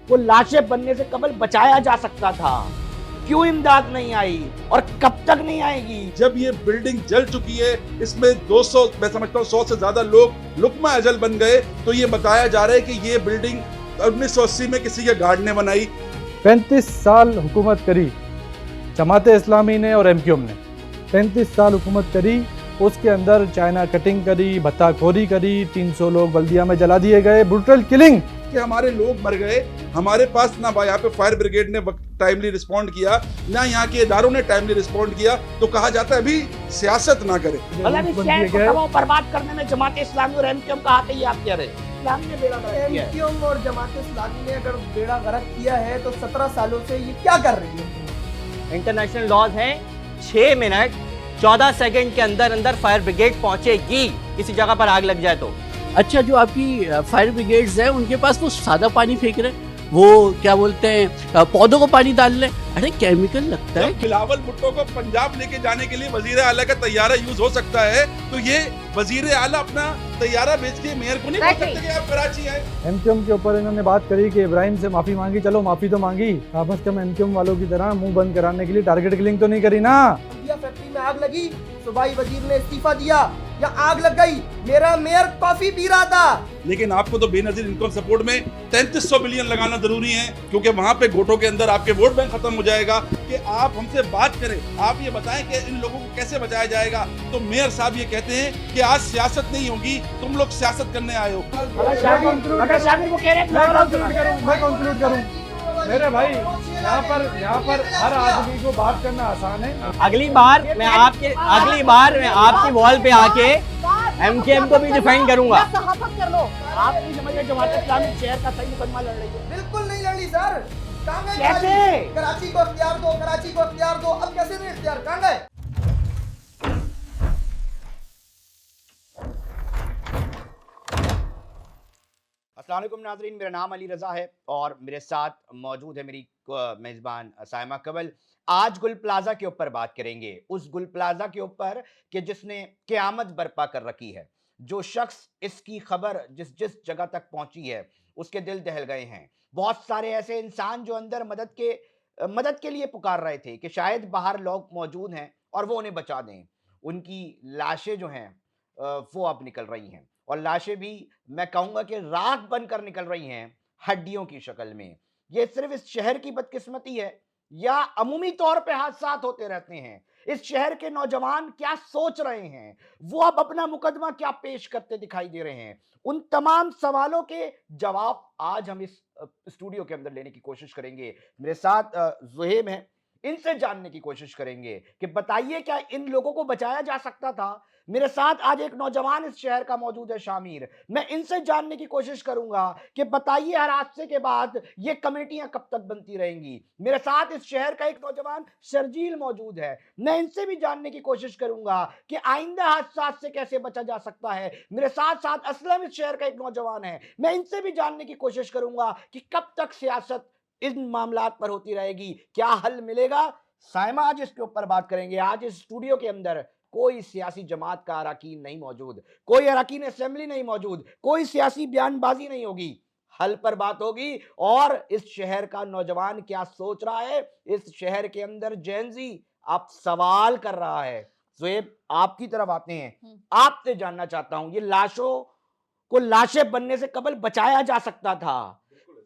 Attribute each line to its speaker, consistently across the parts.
Speaker 1: को लाशें बनने से कबल बचाया जा सकता था। क्यों इमदाद नहीं आई और कब तक नहीं आएगी?
Speaker 2: जब ये बिल्डिंग जल चुकी है, इसमें 200 मैं समझता हूँ 100 से ज्यादा लोग लुकमा अजल बन गए, तो ये बताया जा रहा है कि ये बिल्डिंग 1980 में किसी के गार्ड ने बनाई।
Speaker 3: 35 साल हुकूमत करी जमाते इस्लामी ने और एमक्यूएम ने, 35 साल हुकूमत करी। उसके अंदर चाइना कटिंग करी, भत्ताखोरी करी, 300 लोग बल्दिया में जला दिए गए, ब्रूटल किलिंग।
Speaker 2: कि हमारे लोग मर गए, हमारे पास ना यहाँ पे फायर ब्रिगेड ने टाइमली रिस्पॉन्ड किया, ना यहाँ के इदारों ने टाइमली रिस्पॉन्ड किया, तो कहा जाता है अभी सियासत ना करे।
Speaker 1: बर्बाद करने में जमात इस्लामी और एमक्यूएम का हाथ ही आप कह रहे हैं। इस्लामी ने बेड़ा गर्क किया है।
Speaker 4: एमक्यूएम और जमात इस्लामी ने अगर बेड़ा गर्क किया है तो 17 सालों से ये क्या कर रही है?
Speaker 5: इंटरनेशनल लॉज हैं 6 मिनट 14 सेकंड के अंदर अंदर फायर ब्रिगेड पहुंचेगी किसी जगह पर आग लग जाए तो।
Speaker 6: अच्छा, जो आपकी फायर ब्रिगेड्स है उनके पास वो सादा पानी फेंक रहे, वो क्या बोलते हैं पौधों को पानी डाल रहे, अरे केमिकल लगता है।
Speaker 2: बिलावल भुट्टो को पंजाब लेके जाने के लिए वजीर आला का तैयारा यूज हो सकता है, तो ये वजीर आला अपना तैयारा बेच के मेयर को नहीं बोल सकते कि आप कराची आए।
Speaker 3: एमक्यूएम के ऊपर इन्होंने बात करी कि इब्राहिम से माफी मांगी, चलो माफी तो मांगी, कम से कम एमक्यूएम वालों की तरह मुंह बंद कराने के लिए टारगेट किलिंग तो नहीं करी ना।
Speaker 4: फैक्ट्री में आग लगी, सूबाई वजीर ने इस्तीफा दिया, या आग लग गई, मेरा मेयर कॉफी पी रहा था।
Speaker 2: लेकिन आपको तो बेनजीर इनकम सपोर्ट में 3300 बिलियन लगाना जरूरी है, क्योंकि वहां पे गोटों के अंदर आपके वोट बैंक खत्म हो जाएगा। कि आप हमसे बात करें, आप ये बताएं कि इन लोगों को कैसे बचाया जाएगा। तो मेयर साहब ये कहते हैं कि आज सियासत नहीं होगी, तुम लोग सियासत करने आए हो।
Speaker 3: मैं कंक्लूड करूं मेरे भाई, यहाँ पर हर आदमी को बात करना आसान है।
Speaker 5: अगली बार मैं आपकी वॉल पे आके एमकेएम को भी डिफेंड करूंगा।
Speaker 1: आप नहीं समझ रहे जमात इस्लामी शहर का सही मुकदमा लड़ रही है।
Speaker 4: बिल्कुल नहीं लड़ी सर।
Speaker 1: कैसे?
Speaker 4: कराची को इख्तियार दो, कराची को इख्तियार दो। अब कैसे नहीं इख्तियार कहाँ गए?
Speaker 1: अस्सलाम वालेकुम नाज़रीन, मेरा नाम अली रज़ा है और मेरे साथ मौजूद है मेरी मेज़बान साइमा कबल। आज गुल प्लाजा के ऊपर बात करेंगे, उस गुल प्लाजा के ऊपर कि जिसने क़यामत बर्पा कर रखी है। जो शख्स इसकी खबर जिस जिस जगह तक पहुंची है उसके दिल दहल गए हैं। बहुत सारे ऐसे इंसान जो अंदर मदद के लिए पुकार रहे थे कि शायद बाहर लोग मौजूद हैं और वो उन्हें बचा दें। उनकी लाशें जो हैं वो अब निकल रही हैं, और लाशें भी मैं कहूँगा कि राख बनकर निकल रही हैं, हड्डियों की शक्ल में। ये सिर्फ इस शहर की बदकिस्मती है या अमूमी तौर पे हादसात होते रहते हैं? इस शहर के नौजवान क्या सोच रहे हैं? वो अब अपना मुकदमा क्या पेश करते दिखाई दे रहे हैं? उन तमाम सवालों के जवाब आज हम इस स्टूडियो के अंदर लेने की कोशिश करेंगे। मेरे साथ ज़ुहैब हैं, इनसे जानने की कोशिश करेंगे कि बताइए क्या इन लोगों को बचाया जा सकता था? मेरे साथ आज एक नौजवान इस शहर का मौजूद है, शामिर। मैं इनसे जानने की कोशिश करूंगा कि बताइए हर हादसे के बाद ये कमेटियां कब तक बनती रहेंगी। मेरे साथ इस शहर का एक नौजवान शर्जील मौजूद है, मैं इनसे भी जानने की कोशिश करूंगा कि आइंदा हादसा से कैसे बचा जा सकता है। मेरे साथ साथ असलम इस शहर का एक नौजवान है, मैं इनसे भी जानने की कोशिश करूंगा कि कब तक सियासत इन मामलात पर होती रहेगी, क्या हल मिलेगा। साइमा आज इसके ऊपर बात करेंगे। आज इस स्टूडियो के अंदर कोई सियासी जमात का अरकान नहीं मौजूद, कोई अरकान असेंबली नहीं मौजूद, कोई सियासी बयानबाजी नहीं होगी, हल पर बात होगी। और इस शहर का नौजवान क्या सोच रहा है, इस शहर के अंदर जेनजी आप सवाल कर रहा है। ज़ुहैब, आपकी तरफ आते हैं, आपसे जानना चाहता हूं, ये लाशों को लाशें बनने से कबल बचाया जा सकता था,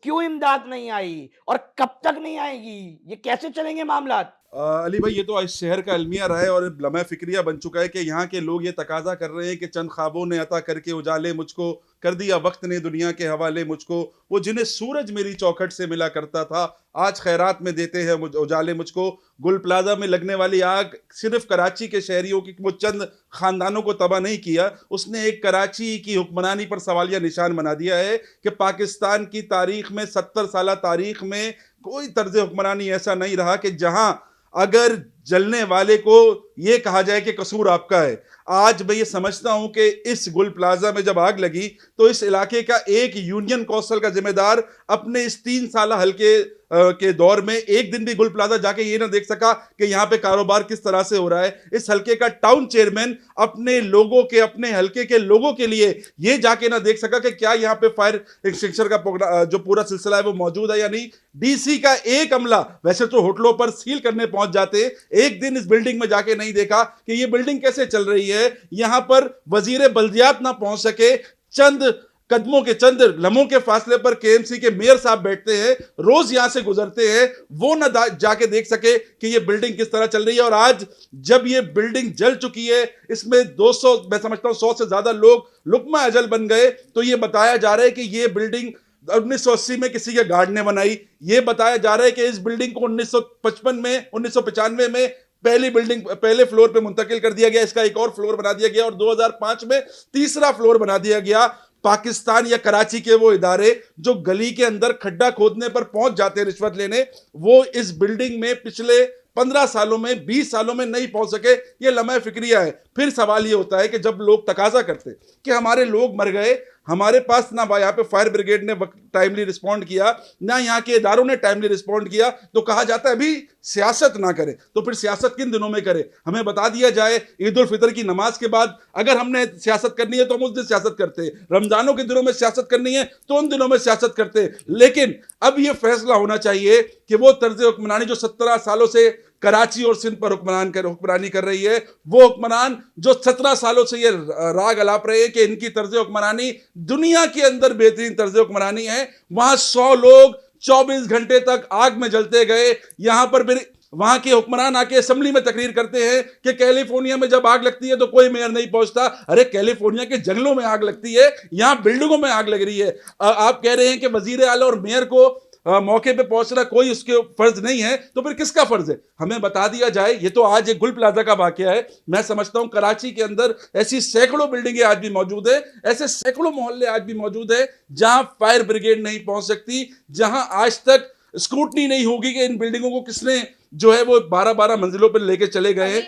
Speaker 1: क्यों इमदाद नहीं आई और कब तक नहीं आएगी? ये कैसे चलेंगे मामलात?
Speaker 2: अली भाई, ये तो इस शहर का अलमिया रहा है और लम्हा फिक्रिया बन चुका है कि यहाँ के लोग ये तकाजा कर रहे हैं कि चंद ख्वाबों ने अता करके उजाले मुझको, कर दिया वक्त ने दुनिया के हवाले मुझको। वो जिन्हें सूरज मेरी चौखट से मिला करता था, आज खैरात में देते हैं उजाले मुझको। गुल प्लाजा में लगने वाली आग सिर्फ कराची के शहरियों की वो चंद खानदानों को तबाह नहीं किया, उसने एक कराची की हुक्मरानी पर सवालिया निशान बना दिया है कि पाकिस्तान की तारीख में, 70 साल तारीख में कोई तर्ज हुक्मरानी ऐसा नहीं रहा कि जहाँ अगर जलने वाले को ये कहा जाए कि कसूर आपका है। आज मैं ये समझता हूं कि इस गुल प्लाजा में जब आग लगी तो इस इलाके का एक यूनियन कौंसिल का जिम्मेदार अपने इस 3 साल हल्के के दौर में एक दिन भी गुल प्लाजा जाके ये ना देख सका कि यहाँ पे कारोबार किस तरह से हो रहा है। इस हल्के का टाउन चेयरमैन अपने लोगों के, अपने हल्के के लोगों के लिए ये जाके ना देख सका कि क्या यहाँ पे फायर एक्सटिंग्विशर का जो पूरा सिलसिला है वो मौजूद है या नहीं। डीसी का एक अमला वैसे तो होटलों पर सील करने पहुंच जाते, एक दिन इस बिल्डिंग में जाके नहीं देखा कि ये बिल्डिंग कैसे चल रही है। यहां पर वजीर बल्दियात ना पहुंच सके, चंद कदमों के, चंद लम्हों के फासले पर केएमसी के मेयर साहब बैठते हैं, रोज यहां से गुजरते हैं, वो ना जाके देख सके कि ये बिल्डिंग किस तरह चल रही है। और आज जब ये बिल्डिंग जल चुकी है, इसमें 200, मैं समझता हूं 100 से ज्यादा लोग लुकमा अजल बन गए, तो ये बताया जा रहा है कि ये बिल्डिंग 1980 में किसी के गार्ड ने बनाई। ये बताया जा रहा है कि इस बिल्डिंग को 1995 में पहली बिल्डिंग पहले फ्लोर पे मुंतकिल कर दिया गया, इसका एक और फ्लोर बना दिया गया और 2005 में तीसरा फ्लोर बना दिया गया। पाकिस्तान या कराची के वो इदारे जो गली के अंदर खड्डा खोदने पर पहुंच जाते हैं रिश्वत लेने, वो इस बिल्डिंग में पिछले 15 सालों में, 20 सालों में नहीं पहुंच सके। ये लम्हा फिक्रिया है। फिर सवाल ये होता है कि जब लोग तकाजा करते कि हमारे लोग मर गए, हमारे पास ना यहाँ पे फायर ब्रिगेड ने टाइमली रिस्पॉन्ड किया, ना यहाँ के इदारों ने टाइमली रिस्पॉन्ड किया, तो कहा जाता है अभी सियासत ना करे। तो फिर सियासत किन दिनों में करे? हमें बता दिया जाए, ईद उल फितर की नमाज के बाद अगर हमने सियासत करनी है तो हम उस दिन सियासत करते हैं, रमजानों के दिनों में सियासत करनी है तो उन दिनों में सियासत करते हैं। लेकिन अब यह फैसला होना चाहिए कि वो तर्ज हुक्मरानी जो 17 सालों से कराची और सिंध पर हुक्मरानी कर रही है, वो हुक्मरान जो 17 सालों से ये राग अलाप रहे हैं कि इनकी तर्ज हुक्मरानी दुनिया के अंदर बेहतरीन तर्ज हुक्मरानी है, वहां 100 लोग 24 घंटे तक आग में जलते गए। यहां पर फिर वहां के हुक्मरान आके असेंबली में तकरीर करते हैं कि कैलिफोर्निया में जब आग लगती है तो कोई मेयर नहीं पहुंचता। अरे कैलिफोर्निया के जंगलों में आग लगती है, यहां बिल्डिंगों में आग लग रही है। आप कह रहे हैं कि वजीर आला और मेयर को मौके पे पहुंचना कोई उसके फर्ज नहीं है, तो फिर किसका फर्ज है? हमें बता दिया जाए। ये तो आज एक गुल प्लाजा का वाकया है। मैं समझता हूं कराची के अंदर ऐसी सैकड़ों बिल्डिंगें आज भी मौजूद है, ऐसे सैकड़ों मोहल्ले आज भी मौजूद है जहां फायर ब्रिगेड नहीं पहुंच सकती, जहां आज तक स्क्रूटनी नहीं होगी कि इन बिल्डिंगों को किसने जो है वो 12-12 मंजिलों पर लेके चले गए।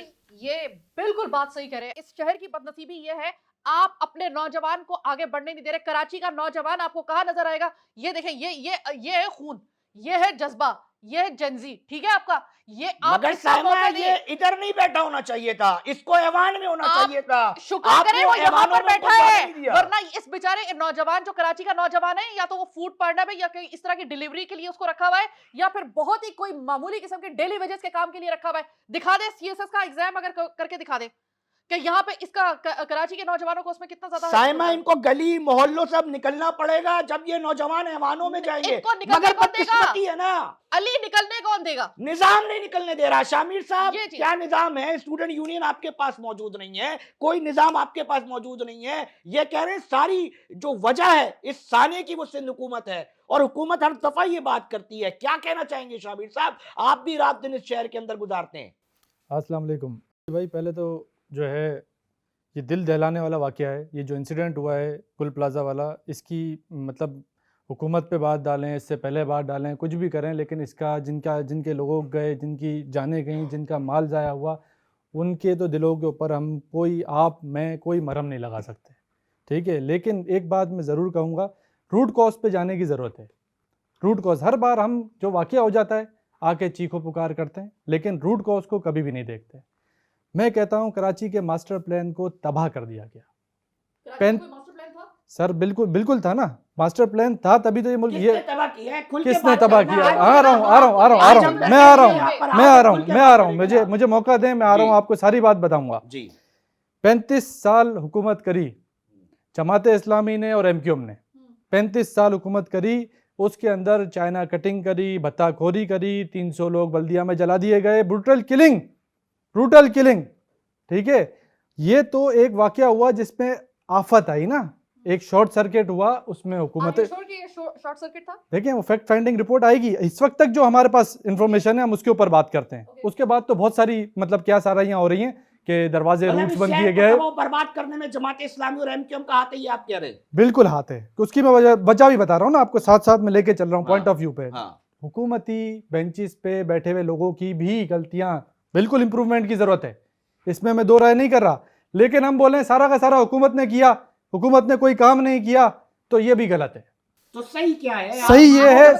Speaker 7: ये बिल्कुल बात सही कह रहे हैं। इस शहर की बदनसीबी ये है, आप अपने नौजवान को आगे बढ़ने नहीं दे रहे। कराची का नौजवान आपको कहाँ नजर आएगा? ये देखें, ये है खून, ये है जज्बा, ये है जेंजी, ठीक है आपका। ये आप
Speaker 1: मगर साइमा ये इधर नहीं बैठा होना चाहिए था, इसको ऐवान में होना चाहिए था।
Speaker 7: शुक्र करें वो यहाँ पर बैठा है,
Speaker 1: दिया।
Speaker 7: वरना इस बेचारे नौजवान जो कराची का नौजवान है, या तो वो फूड पांडा में या कहीं इस तरह की डिलीवरी के लिए उसको रखा हुआ है, या फिर बहुत ही कोई मामूली किस्म के डेली वेजेस के काम के लिए रखा हुआ है। दिखा दे सीएसएस का एग्जाम अगर करके दिखा दे कि यहाँ पे इसका कराची के नौजवानों को उसमें कितना ज्यादा
Speaker 1: साइमा इनको गली मोहल्लों से अब निकलना पड़ेगा जब ये नौजवान ऐवानों में जाएंगे।
Speaker 7: इनको निकलने
Speaker 1: मगर
Speaker 7: कौन देगा?
Speaker 1: बदकिस्मती है ना,
Speaker 7: अली निकलने कौन देगा?
Speaker 1: निजाम नहीं निकलने दे रहा। शामिर साहब
Speaker 7: जी, जी।
Speaker 1: क्या निजाम है? स्टूडेंट यूनियन आपके पास मौजूद नहीं है, कोई निजाम आपके पास मौजूद नहीं है। ये कह रहे हैं सारी जो वजह है इस साने की वो सिंध हुकूमत है, और हुकूमत हर दफा ये बात करती है। क्या कहना चाहेंगे शामिर साहब? आप भी रात दिन इस शहर के अंदर गुजारते हैं।
Speaker 3: अस्सलाम वालेकुम भाई। पहले तो जो है ये दिल दहलाने वाला वाक़या है, ये जो इंसिडेंट हुआ है गुल प्लाजा वाला, इसकी मतलब हुकूमत पे बात डालें, इससे पहले बात डालें, कुछ भी करें, लेकिन इसका जिनके लोगों गए, जिनकी जानें गईं, जिनका माल ज़ाया हुआ, उनके तो दिलों के ऊपर हम कोई, आप, मैं, कोई मरहम नहीं लगा सकते, ठीक है। लेकिन एक बात मैं ज़रूर कहूँगा, रूट कॉज पे जाने की ज़रूरत है। रूट कॉज, हर बार हम जो वाक़या हो जाता है आके चीखो पुकार करते हैं, लेकिन रूट कॉज को कभी भी नहीं देखते। मैं कहता हूं कराची के मास्टर प्लान को तबाह कर दिया गया। सर बिल्कुल था ना, मास्टर प्लान था, तभी तो ये मुल्क ये किसने तबाह किया? आ रहा हूं, मुझे मौका दें, मैं आ रहा हूं, आपको सारी बात बताऊंगा जी। 35 साल हुकूमत करी जमाते इस्लामी ने और एमक्यूएम ने, 35 साल हुकूमत करी, उसके अंदर चाइना कटिंग करी, भत्ताखोरी करी, 300 लोग बल्दिया में जला दिए गए, ब्रूटल किलिंग, ठीक है। ये तो एक वाकया हुआ जिसमें आफत आई ना, एक शॉर्ट सर्किट हुआ, उसमें हुकूमत
Speaker 7: शॉर्ट सर्किट था।
Speaker 3: देखिए वो फैक्ट फाइंडिंग रिपोर्ट आएगी, इस वक्त तक जो हमारे पास इंफॉर्मेशन है हम उसके ऊपर बात करते हैं। उसके बाद तो बहुत सारी मतलब क्या साराइयां हो रही हैं कि दरवाजे रूट्स बंद किए गए,
Speaker 1: बर्बाद करने में जमात इस्लामी और एमक्यूएम का हाथ है, ये आप कह रहे हैं?
Speaker 3: बिल्कुल हाथ है, उसकी मैं वजह भी बता रहा हूँ ना आपको, साथ साथ में लेके चल रहा हूँ पॉइंट ऑफ व्यू पे। हुकूमती बेंचेस पे बैठे हुए लोगों की भी गलतियां बिल्कुल इंप्रूवमेंट की ज़रूरत है, इसमें मैं दो राय नहीं कर रहा। लेकिन हम बोलें सारा का सारा हुकूमत ने किया, हुकूमत ने कोई काम नहीं किया, तो ये भी गलत है।
Speaker 1: तो सही क्या है?
Speaker 3: सही ये है,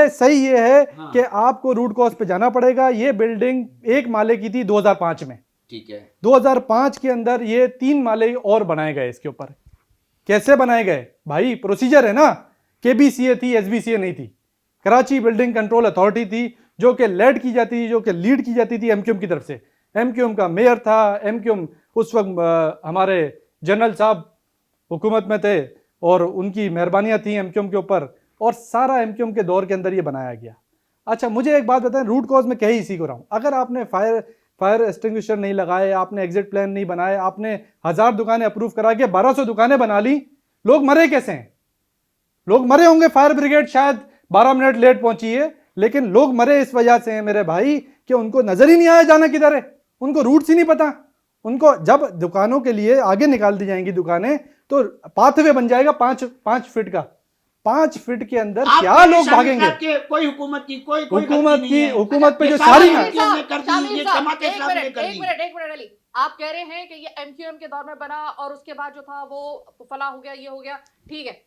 Speaker 3: सही ये है
Speaker 1: हाँ।
Speaker 3: कि आपको रूट कॉज पे जाना पड़ेगा। ये बिल्डिंग एक माले की थी 2005 में,
Speaker 1: ठीक है।
Speaker 3: 2005 के अंदर ये 3 माले और बनाए गए इसके ऊपर। कैसे बनाए गए भाई? प्रोसीजर है ना, केबीसीए थी, एसबीसीए नहीं थी। कराची बिल्डिंग कंट्रोल अथॉरिटी थी जो कि लेड की जाती थी, जो कि लीड की जाती थी एमक्यूएम की तरफ से। एमक्यूएम का मेयर था, एमक्यूएम उस वक्त हमारे जनरल साहब हुकूमत में थे और उनकी मेहरबानियां थी एमक्यूएम के ऊपर, और सारा एमक्यूएम के दौर के अंदर ये बनाया गया। अच्छा मुझे एक बात बताएं, रूट कॉज में कह ही इसी को रहा हूँ। अगर आपने फायर एक्सटिंग्विशर नहीं लगाए, आपने एग्जिट प्लान नहीं बनाए, आपने 1000 दुकानें अप्रूव करा के 1200 दुकानें बना ली, लोग मरे कैसे हैं? लोग मरे होंगे, फायर ब्रिगेड शायद 12 मिनट लेट पहुंची है, लेकिन लोग मरे इस वजह से हैं मेरे भाई कि उनको नजर ही नहीं आया जाना किधर है, उनको रूट्स ही नहीं पता। उनको जब दुकानों के लिए आगे निकाल दी जाएंगी दुकानें, तो पाथवे बन जाएगा 5 फीट का। 5 फीट के अंदर क्या लोग भागेंगे?
Speaker 1: कोई हुकूमत की कोई
Speaker 3: हुकूमत पे जो सारी
Speaker 7: एक मिनट अली, आप कह रहे हैं कि ये एमक्यूएम के दौर में बना और उसके बाद जो था वो फला हो गया, ये हो गया, ठीक है।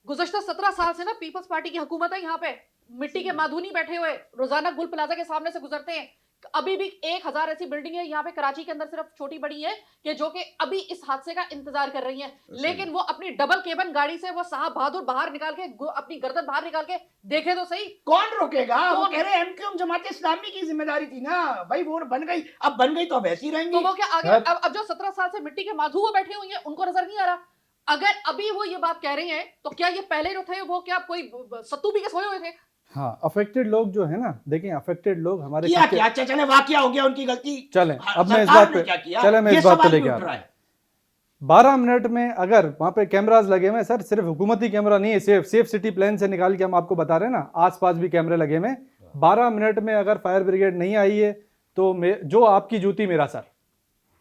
Speaker 7: गुज़श्ता 17 साल से ना पीपल्स पार्टी की हुकूमत है यहाँ पे, मिट्टी के माधुनी बैठे हुए रोजाना गुल प्लाजा के सामने से गुजरते हैं। अभी भी 1000 ऐसी बिल्डिंग है यहाँ पे कराची के अंदर, सिर्फ छोटी बड़ी है, कि जो कि अभी इस हादसे का इंतजार कर रही हैं। लेकिन वो अपनी डबल केबन गाड़ी से वो साहब बहादुर बाहर निकाल के, अपनी गर्दन बाहर निकाल के देखे तो सही।
Speaker 1: कौन रोकेगा? वो कह रहे एमक्यूएम जमात इस्लामी की जिम्मेदारी थी ना भाई, वो बन गई, अब बन गई तो अब ऐसी ही रहेंगी।
Speaker 7: तो वो क्या आगे अब जो 17 साल से मिट्टी के माधु वो बैठे हुए हैं, उनको नजर नहीं आ रहा? अगर अभी वो ये बात कह रहे हैं तो क्या ये पहले जो थे वो क्या कोई सत्तू भी के सोए हुए थे?
Speaker 3: हाँ, अफेक्टेड लोग जो है ना, देखें अफेक्टेड लोग हमारे
Speaker 1: क्या चले वाकया हो गया, उनकी गलती,
Speaker 3: चले अब मैं इस बात पे मैं इस बात पे लेके आ रहा हूँ। 12 मिनट में अगर वहां पे कैमरास लगे हुए, सर सिर्फ हुकूमती कैमरा नहीं है, सेफ सिटी प्लान से निकाल के हम आपको बता रहे हैं ना, आसपास भी कैमरे लगे हुए। 12 मिनट में अगर फायर ब्रिगेड नहीं आई है तो जो आपकी जूती मेरा सर।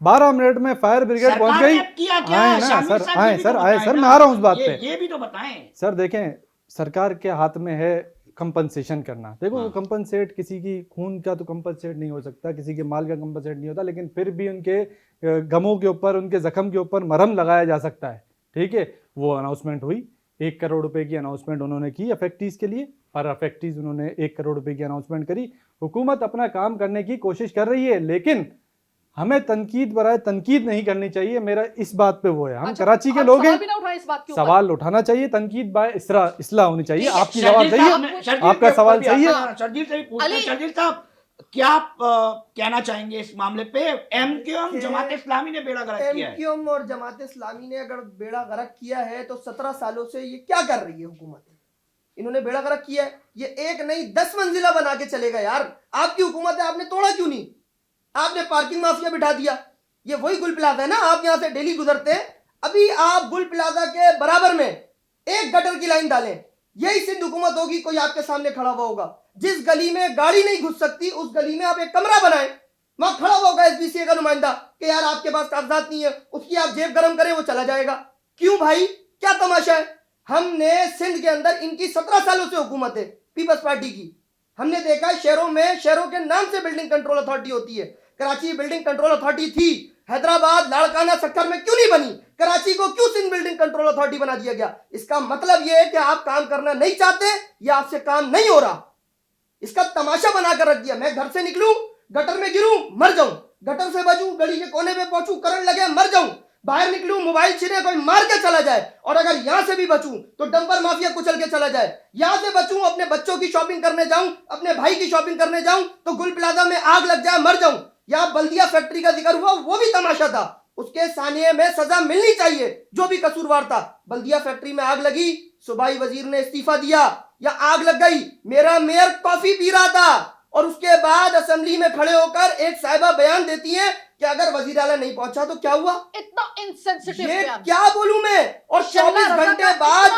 Speaker 3: 12 मिनट में फायर ब्रिगेड पहुंच गई। आए ना सर, आए सर, मैं आ रहा हूँ उस बात पे।
Speaker 1: ये भी तो बताएं
Speaker 3: सर। देखें, सरकार के हाथ में है कंपनसेशन करना। देखो वो कंपनसेट, किसी की खून का तो कंपनसेट नहीं हो सकता, किसी के माल का कंपनसेट नहीं होता, लेकिन फिर भी उनके गमों के ऊपर, उनके जख्म के ऊपर मरहम लगाया जा सकता है। ठीक है, वो अनाउंसमेंट हुई, 1 करोड़ रुपए की अनाउंसमेंट उन्होंने की अफेक्टीज के लिए, और अफेक्टीज उन्होंने 1 करोड़ रुपए की अनाउंसमेंट करी। हुकूमत अपना काम करने की कोशिश कर रही है, लेकिन हमें तनकीद बराए तनकीद नहीं करनी चाहिए। मेरा इस बात पे वो है, हम कराची के लोग हैं, सवाल उठाना चाहिए, तनकीद बाय इस्लाह होनी चाहिए। आपकी जवाब सही है, आपका सवाल सही है।
Speaker 1: शर्जील साहब, क्या आप कहना चाहेंगे इस मामले पे? एमक्यूएम जमात इस्लामी ने बेड़ा गर्क किया है।
Speaker 4: एमक्यूएम और जमात इस्लामी ने अगर बेड़ा गर्क किया है तो 17 सालों से ये क्या कर रही है हुकूमत? इन्होंने बेड़ा गर्क किया है, ये 1 नहीं 10 मंजिला बना के चलेगा यार। आपकी हुकूमत है, आपने तोड़ा क्यों नहीं? आपने पार्किंग माफिया बिठा दिया। ये वही गुल प्लाजा है ना, आप यहां से डेली गुजरते हैं। अभी आप गुल प्लाजा के बराबर में एक गटर की लाइन डालें, यही सिंध हुकूमत होगी, कोई आपके सामने खड़ा हुआ होगा। जिस गली में गाड़ी नहीं घुस सकती उस गली में आप एक कमरा बनाएं, वहां खड़ा हुआ होगा एसबीसीए का नुमाइंदा कि यार आपके पास कागजात नहीं है, उसकी आप जेब गर्म करें, वो चला जाएगा। क्यों भाई, क्या तमाशा है? हमने सिंध के अंदर, इनकी 17 सालों से हुकूमत है पीपल्स पार्टी की, हमने देखा शहरों में, शहरों के नाम से बिल्डिंग कंट्रोल अथॉरिटी होती है। कराची बिल्डिंग कंट्रोल अथॉरिटी थी, हैदराबाद लाड़काना सक्कर में क्यों नहीं बनी? कराची को क्यों सिंध बिल्डिंग कंट्रोल अथॉरिटी बना दिया गया? इसका मतलब यह है कि आप काम करना नहीं चाहते या आपसे काम नहीं हो रहा। इसका तमाशा बनाकर रख दिया। मैं घर से निकलूं, गटर में गिरूं, मर जाऊं, गटर से बचूं, गली के कोने पे पहुंचूं, करंट लगे, मर जाऊं, बाहर निकलूं, मोबाइल छिने, कोई मार के चला जाए, और अगर यहां से भी बचूं तो डंपर माफिया कुचल के चला जाए। यहां से बचूं, अपने बच्चों की शॉपिंग करने जाऊं, अपने भाई की शॉपिंग करने जाऊं तो गुल प्लाजा में आग लग जाए, मर जाऊं। या बल्दिया फैक्ट्री का जिक्र हुआ, वो भी तमाशा था, उसके सानिये में सजा मिलनी चाहिए जो भी कसूरवार था। बल्दिया फैक्ट्री में आग लगी, सूबाई वजीर ने इस्तीफा दिया, या आग लग गई, मेरा मेयर कॉफी पी रहा था, और उसके बाद असेंबली में खड़े होकर एक साहिबा बयान देती है कि अगर वजीर आला नहीं पहुंचा तो क्या हुआ।
Speaker 7: इतना इंसेंसिटिव,
Speaker 4: ये क्या बोलूं मैं। और 24 घंटे बाद,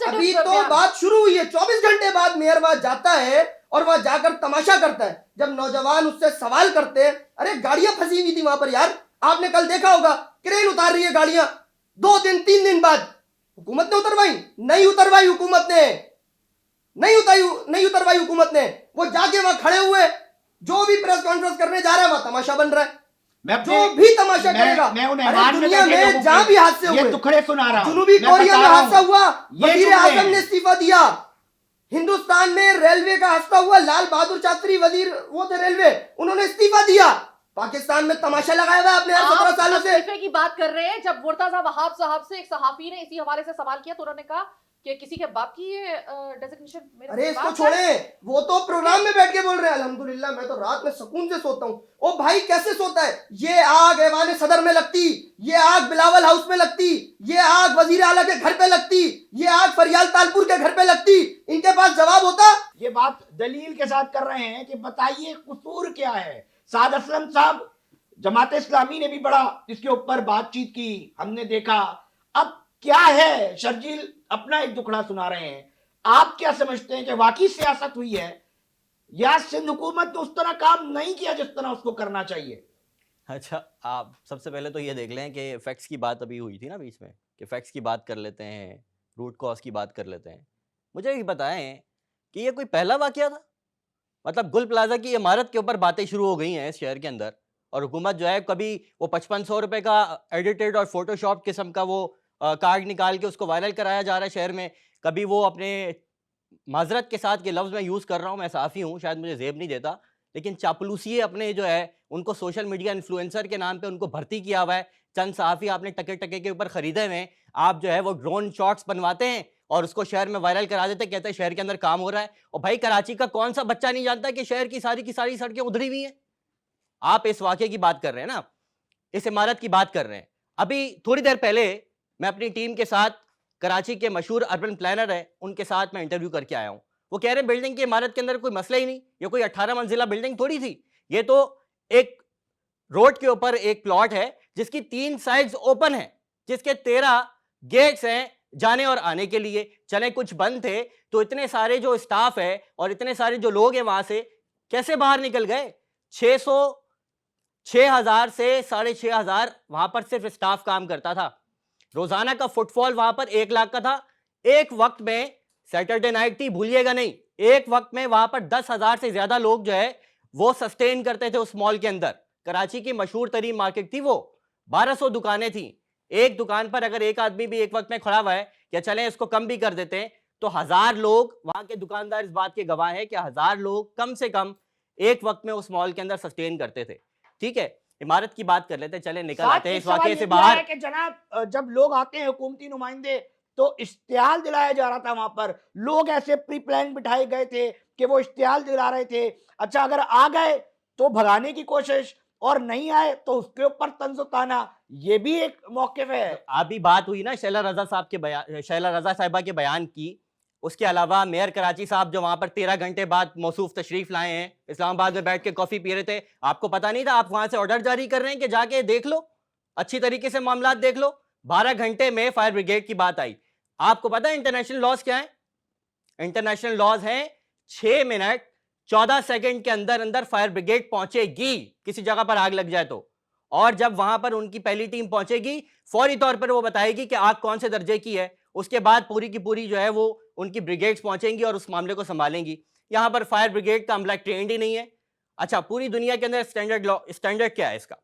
Speaker 4: अभी तो बात शुरू हुई है, 24 घंटे बाद मेयर वहां जाता है और वहां जाकर तमाशा करता है। जब नौजवान उससे सवाल करते हैं, अरे गाड़ियां फंसी हुई थी वहां पर यार, आपने कल देखा होगा, क्रेन उतार रही है गाड़ियां, 2 दिन 3 दिन बाद हुकूमत ने उतरवाई? नहीं उतरवाई हुकूमत ने, नहीं उतरवाई हुकूमत ने। वो जाके वहां खड़े हुए, जो भी प्रेस कॉन्फ्रेंस करने जा रहा है वह तमाशा बन रहा है,
Speaker 1: मैं
Speaker 4: जो भी तमाशा करेगा।
Speaker 1: मैं उन्हें
Speaker 4: अरे
Speaker 1: मान
Speaker 4: दुनिया में जहां भी हादसे
Speaker 1: ये
Speaker 4: हुए,
Speaker 1: टुकड़े सुना रहा हूं,
Speaker 4: जुनूबी
Speaker 1: मैं
Speaker 4: कोरिया
Speaker 1: बता
Speaker 4: में
Speaker 1: रहा
Speaker 4: हादसा
Speaker 1: हूं,
Speaker 4: हुआ,
Speaker 1: ये
Speaker 4: वजीर
Speaker 1: टुकड़े
Speaker 4: आजम ने इस्तीफा दिया। हिंदुस्तान में रेलवे का हादसा हुआ, लाल बहादुर शास्त्री वजीर वो थे रेलवे, उन्होंने इस्तीफा दिया। पाकिस्तान में तमाशा लगाया हुआ है अपने 17 सालों से।
Speaker 7: इस्तीफे की बात कर रहे हैं। जब मुर्तजा वहाब साहब से एक सहाफी ने इसी हवाले से सवाल किया तो उन्होंने कहा कि किसी के बाप की ये डेजिग्नेशन मेरे
Speaker 4: अरे इसको
Speaker 7: बाप का
Speaker 4: छोड़े,
Speaker 7: है।
Speaker 4: वो तो प्रोग्राम में बैठ के बोल रहे हैं अल्हम्दुलिल्लाह मैं तो रात में सुकून से सोता हूँ। ओ भाई कैसे सोता है? ये आग ऐवान सदर में लगती, ये आग बिलावल हाउस में लगती, ये आग वजीर आला के घर पे लगती, ये आग फरियाल तालपुर के घर पे लगती, इनके पास जवाब होता।
Speaker 1: ये बात दलील के साथ कर रहे हैं कि बताइए कसूर क्या है। साद असलम साहब, जमात इस्लामी ने भी बड़ा इसके ऊपर बातचीत की, हमने देखा। अब क्या है, शर्जील अपना एक दुखड़ा सुना रहे हैं, आप क्या समझते हैं कि वाकई सियासत हुई है या सिंध हुकूमत ने उस तरह काम नहीं किया जिस तरह उसको करना चाहिए?
Speaker 5: अच्छा, आप सबसे पहले तो ये देख लें कि फैक्ट्स की बात अभी हुई थी ना बीच में, कि फैक्ट्स की बात कर लेते हैं, रूट कॉज की बात कर लेते हैं। मुझे ये बताएं कि ये कोई पहला वाकया था? मतलब गुल प्लाजा की इमारत के ऊपर बातें शुरू हो गई हैं इस शहर के अंदर, और हुकूमत जो है कभी वो 5500 रुपए का एडिटेड और फोटोशॉप किस्म का वो कार्ड निकाल के उसको वायरल कराया जा रहा है शहर में, कभी वो अपने माजरत के साथ के लफ्ज़ मैं यूज़ कर रहा हूँ, मैं साफ़ी हूँ, शायद मुझे जेब नहीं देता, लेकिन चापलूसी अपने जो है उनको सोशल मीडिया इन्फ्लुएंसर के नाम पे उनको भर्ती किया हुआ है। चंद सहाफ़ी आपने टके टके के ऊपर ख़रीदे हुए हैं, आप जो है वो ड्रोन शॉट्स बनवाते हैं और उसको शहर में वायरल करा देते हैं, कहते हैं शहर के अंदर काम हो रहा है। और भाई कराची का कौन सा बच्चा नहीं जानता कि शहर की सारी सड़कें उधरी हुई हैं? आप इस वाक़े की बात कर रहे हैं ना, इस इमारत की बात कर रहे हैं। अभी थोड़ी देर पहले मैं अपनी टीम के साथ कराची के मशहूर अर्बन प्लानर है उनके साथ मैं इंटरव्यू करके आया हूँ। वो कह रहे हैं बिल्डिंग की इमारत के अंदर कोई मसला ही नहीं, ये कोई 18 मंजिला बिल्डिंग थोड़ी थी, ये तो एक रोड के ऊपर एक प्लॉट है जिसकी 3 साइड्स ओपन है, जिसके 13 गेट्स हैं जाने और आने के लिए। चले कुछ बंद थे तो इतने सारे जो स्टाफ है और इतने सारे जो लोग हैं वहां से कैसे बाहर निकल गए? 6000 से 6500 वहां पर सिर्फ स्टाफ काम करता था। रोजाना का फुटफॉल वहां पर 1 लाख का था। एक वक्त में सैटरडे नाइट थी, भूलिएगा नहीं, एक वक्त में वहां पर 10,000 से ज्यादा लोग जो है वो सस्टेन करते थे उस मॉल के अंदर। कराची की मशहूर तरीन मार्केट थी वो, 1200 दुकानें थी। एक दुकान पर अगर एक आदमी भी एक वक्त में खड़ा हुआ है, या चलें इसको कम भी कर देते हैं, तो 1000 लोग, वहां के दुकानदार इस बात के गवाह हैं कि 1000 लोग कम से कम एक वक्त में उस मॉल के अंदर सस्टेन करते थे। ठीक है, इमारत की बात कर लेते हैं, चले निकल आते हैं इस वाकये से बाहर।
Speaker 1: कि जनाब जब लोग आते हैं हुकूमती नुमाइंदे तो इश्तिहाल दिलाया जा रहा था, वहां पर लोग ऐसे प्री प्लान बिठाए गए थे कि वो इश्तिहाल दिला रहे थे। अच्छा, अगर आ गए तो भगाने की कोशिश और नहीं आए तो उसके ऊपर तंज ताना, ये भी एक मौक़िफ़ है।
Speaker 5: अभी बात हुई ना शैला रजा साहब के बयान, शैला रजा साहिबा के बयान की, उसके अलावा मेयर कराची साहब जो वहां पर 13 घंटे बाद मौसूफ तशरीफ लाए हैं, इस्लामाबाद में बैठ के कॉफी पी रहे थे, आपको पता नहीं था? आप वहां से ऑर्डर जारी कर रहे हैं कि जाके देख लो, अच्छी तरीके से मामला देख लो। 12 घंटे में फायर ब्रिगेड की बात आई। आपको पता है इंटरनेशनल लॉज क्या है? इंटरनेशनल लॉज है 6 मिनट 14 सेकंड के अंदर अंदर फायर ब्रिगेड पहुंचेगी किसी जगह पर आग लग जाए तो, और जब वहां पर उनकी पहली टीम पहुंचेगी फौरी तौर पर वो बताएगी कि आग कौन से दर्जे की है। उसके बाद पूरी की पूरी जो है वो उनकी ब्रिगेड्स पहुंचेंगी और उस मामले को संभालेंगी। यहाँ पर फायर ब्रिगेड का अमला ट्रेंड ही नहीं है। अच्छा, पूरी दुनिया के अंदर स्टैंडर्ड क्या है इसका?